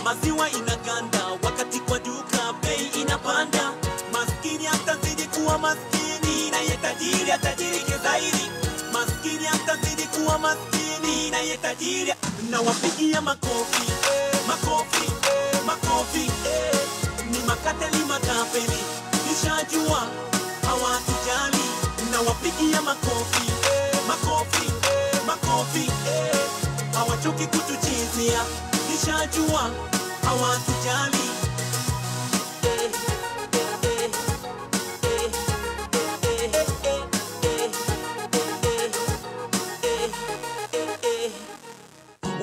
Maziwa inaganda wakati kwa duka bei inapanda. Maskini atazidi kuwa maskini na yetajiri atajirike zaidi. Maskini atazidi kuwa maskini na yetajiri. Na wapigia makofi, makofi, makofi. Ni makateli matapeli, nishajua hawatujali. Na wapigia makofi, makofi, makofi. Hawachoki kutuchezea, nishajua hawatujali.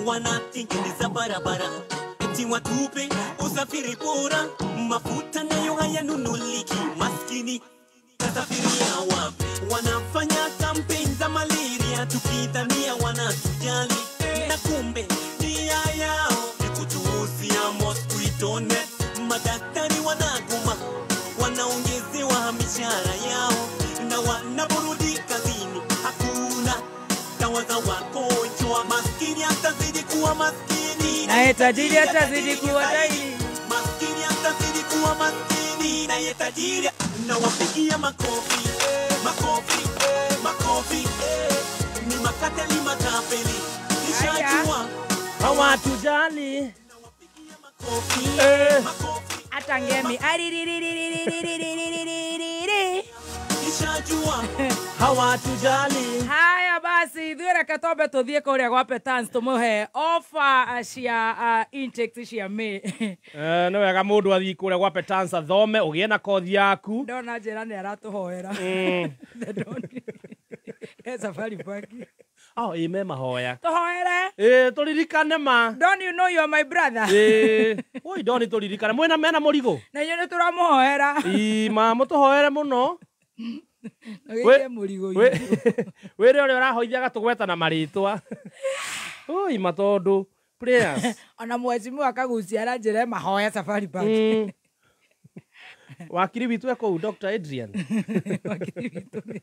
Wanatengeneza barabara eti watupe usafiri bora. Mafuta nayo hayanunuliki, maskini tasafiria wapi? Wanafanya kampeni za malaria tukidhania wanatujali, na kumbe nia yao ni kutuuzia mosquito net. Madaktari wanagoma, wanaongezewa mishahara yao, na wanaporudi kazini hakuna dawa za wagonjwa. Maskini atazidi kuwa maskini na yetajiri atazidi kuwa tajiri. Maskini atazidi kuwa maskini na yetajiri. Na wapigia makofi, makofi, makofi. Ni makateli matapeli, nishajua hawatujali. Makofi, makofi. Hata ngemi nishajua hawatujali. Haya basi, ithuĩ reke twambe tũthiĩ kũrĩa gwa Petans tũmũhe offer cia intake cia May. Nĩ wega mũndũ athiĩ kũrĩa gwa Petans athome ũgĩe na kothi yaku. Ndona njĩra nĩ aratũhoera. Safari Park. Ime mahoya. Tũhoere. Tũririkane ma. Don't you know you are my brother? Oi, ndoni tũririkane. Mwena mena mũrigo. Na inyuĩ nĩ tũramũhoera. Ma mũtũhoere mũno. Wĩre mũrigo wĩre ũrĩa ũrahoithia gatũgweta na marĩtwa. Oi, matondu. Prayers. Ona mwecimu akagucia na njĩra mahoya Safari Park. Wakiri witũ ekũu Dr. Adrian. Wakiri witũ.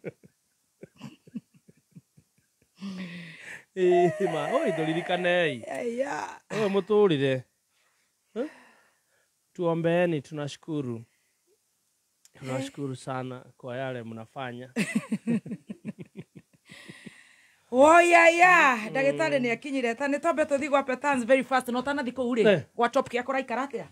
Oi, tũririkanei. Oi, mũtũrire. Tuombeeni, tunashukuru. Tunashukuru sana kwa yale mnafanya. Woya ndagĩtarĩ nĩ akinyire ta nĩ twambe tũthiĩ gwa Petans very fast no tanathi kũu rĩ gwa Top Care kũraikara atĩa?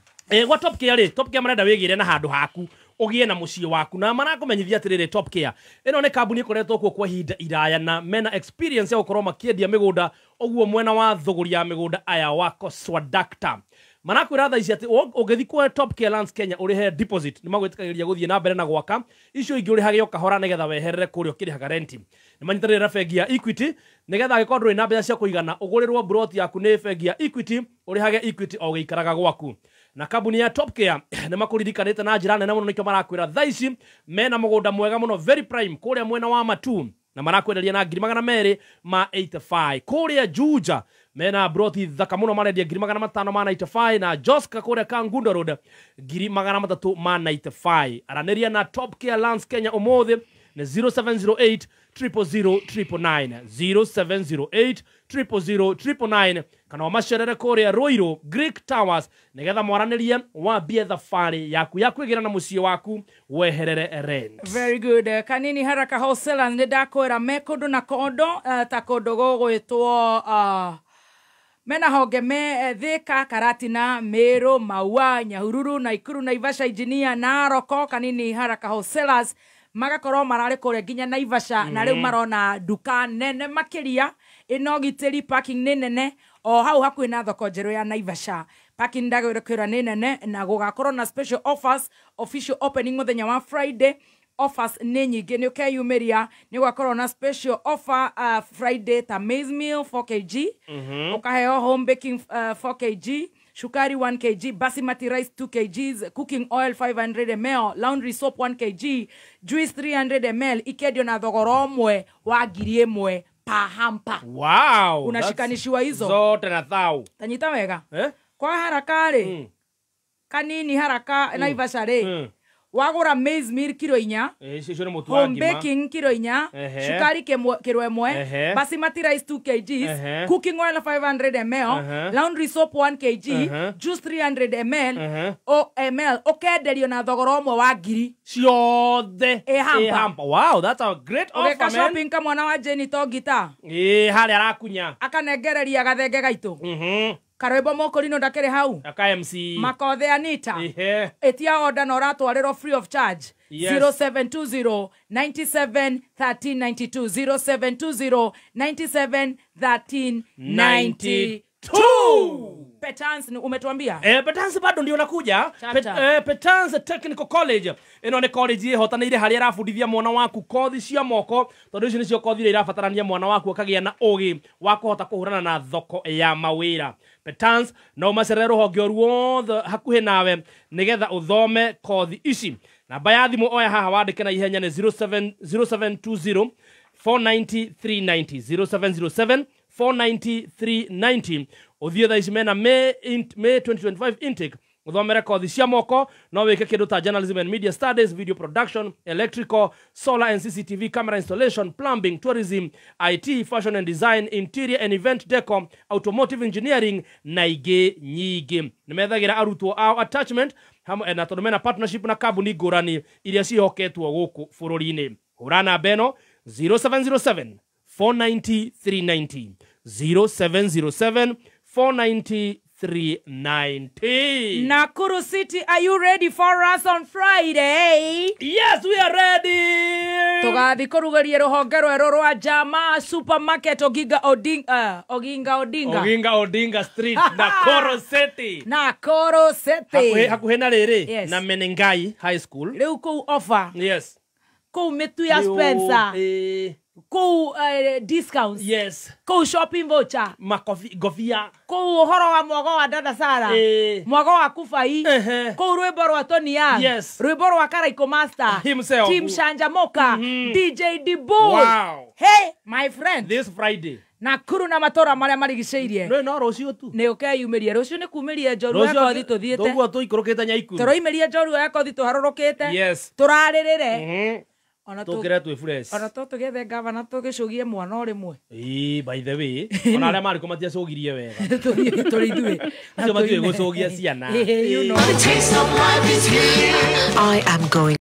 Gwa Top Care rĩ, Top Care marenda wĩgĩre na handũ haku ũgĩe na mũciĩ waku, na marakũmenyithia atĩrĩrĩ Top Care ĩno nĩ kambuni ĩkoretwo kuo kwa ihinda iraya na mena experience ya gũkorwo makĩendia mĩgũnda ũguo mwena wa thũgũri ya mĩgũnda aya wako Swadakta. Manakwĩra thaa ici atĩ ũngĩthiĩ kwa Top Care Lands Kenya ũrĩhe deposit nĩ magwĩtĩkagĩria gũthiĩ na mbere na gwaka, icio ingĩ ũrĩhage o kahora nĩgetha weherere kũrĩa ũkĩrĩhaga renti. Nĩ manyitanĩire na bengi ya Equity nĩgetha angĩkorwo ndũrĩ na mbeca cia kũigana ũgũrĩrwo broti yaku nĩ bengi ya Equity ũrĩhage Equity o gĩikaraga gwaku. Na kambuni ya Top Care nĩ makũririkanĩte na njĩra nene mũno nĩkĩo marakwĩra thaa ici mena mũgũnda mwega mũno very prime kũrĩa mwena wa Matu na marakwenderia na 285 kũrĩa Juja mena broti thaka mũno marendia 595 na Joska kũrĩa Kangundo Road 395. Aranĩria na Top Care Lands Kenya ũmũthĩ nĩ 0708 07089 0708 07089 kana omacerere kuria Ruiru Greek Towers nigetha mwaranirie wambie thabarĩ yaku ya kwĩgira na mũciĩ waku weherere rent. Very good. Kanini haraka wholesalers nĩ ndakwĩra me kũndũ na kũndũ ta kũndũ gũgwĩtwo mena honge me Thika, Karatina, Meru, Maua, Nyahururu, Naikuru, Naivasha, Engineer, Naroko. Kanini haraka wholesalers magakorwo mararĩ kũrĩa nginya Naivasha na rĩu marona duka nene makiria ino gitĩri parking nĩ nene o hau hakuhĩ na thoko njerũ ya Naivasha. Parking ndagwĩra nĩ nene na gũgakorwo na special offers, official opening mũthenya wa Friday. Offers nĩ nyingĩ nĩ ũkeyumĩria nĩ gwakorwo na special offer Friday ta maize meal 4kg ũkaheo home baking 4kg, shukari 1kg, basmati rice 2kg, cooking oil 500ml, laundry soap 1kg, juice 300ml ikendio na thogora ũmwe wa 1,000 pa hamper. Wow, unashikanishiwa hizo zote na thau tanyita wega kwa haraka rĩ kanini haraka Naivasha rĩ wagura maize meal kilo 4, home baking kilo 4, shukari kilo 1, basmati rice 2kg, cooking oil 500ml, laundry soap 1kg, juice 300ml, ml okenderio na thogora ũmwe wa 1,000 ciothe hamper. Wow, that's a great offer, man. Shopping kama mwana wa Jenny to gita harĩa arakunya akanengereria gathenge gaitũ Karwebo moko lino ndakere hau aka MC Makothe Anita etia order na uratwarĩrwo free of charge. 0720 97 13 92 0720 97 13 92. Petans umetuambia Petans bado ndio nakuja. Petans Technical College ino ni college ihotanĩire harĩa arafundithia mwana waku kothi cia moko tondũ icio nicio kothi iria irabatarania mwana waku akagĩa na ũgĩ wa kũhota kũhũrana na thoko ya mawĩra. Petans no macerere rũhonge ruothe hakuhĩ nawe nigetha uthome kothi ici. Namba ya thimũ oya haha wandĩke na ihenya nĩ 0720 490 390 0707 490 390. Uthie tha ici mena May 2025 intake uthomere kothi cia moko no wike kindu ta journalism and media studies, video production, electrical, solar and CCTV camera installation, plumbing, tourism, IT, fashion and design, interior and event decor, automotive engineering na ingĩ nyingĩ. Nimethagira arutwo ao attachment hamwe na tondũ mena partnership na kambuni ngũrani iria cihoketwo gũkũ bũrũri-inĩ. Hũra namba ĩno 0707 490 390 0707 490 390. Nakuru City, are you ready for us on Friday? Yes, we are ready. Tugathi kurugeria ruhonge rweru rwa Jama Supermarket Oginga Odinga Street Nakuru City. Nakuru City. Hakuhĩ na rĩrĩ na Menengai High School. Rĩu kũu offer. Yes. Kũu mitu ya Spencer. Kũu discounts. Yes. Kũu shopping voucher. Makofia. Kũu ũhoro wa mwago wa Dada Sara. Mwago wa Kufai. Kũu rwĩmbo rwa Tony Young. Yes. Rwĩmbo rwa Karaiko Master. Himself. Team Shanjamoka. DJ Dibu. Wow. Hey, my friend. This Friday. Nakuru na matora maria marigicĩirie. No rũciũ tu. Nĩ ũkeyumĩria rũciũ nĩ kumĩria njorua ya kothi tũthiĩte. Tũguo tũikũrũkĩte Nyaikuru. Tũroimĩria njorua ya kothi tũharũrũkĩte. Yes. Tũrarĩrĩre. Tũkĩre twĩ fresh. Ona tũgethe gavana tũgĩcũgie mwana o rĩmwe. By the way, ona arĩa marĩ matiacũgirie wega. Tũrĩ ithuĩ. Acio matiũĩ gũcũgia ciana. You know. I am going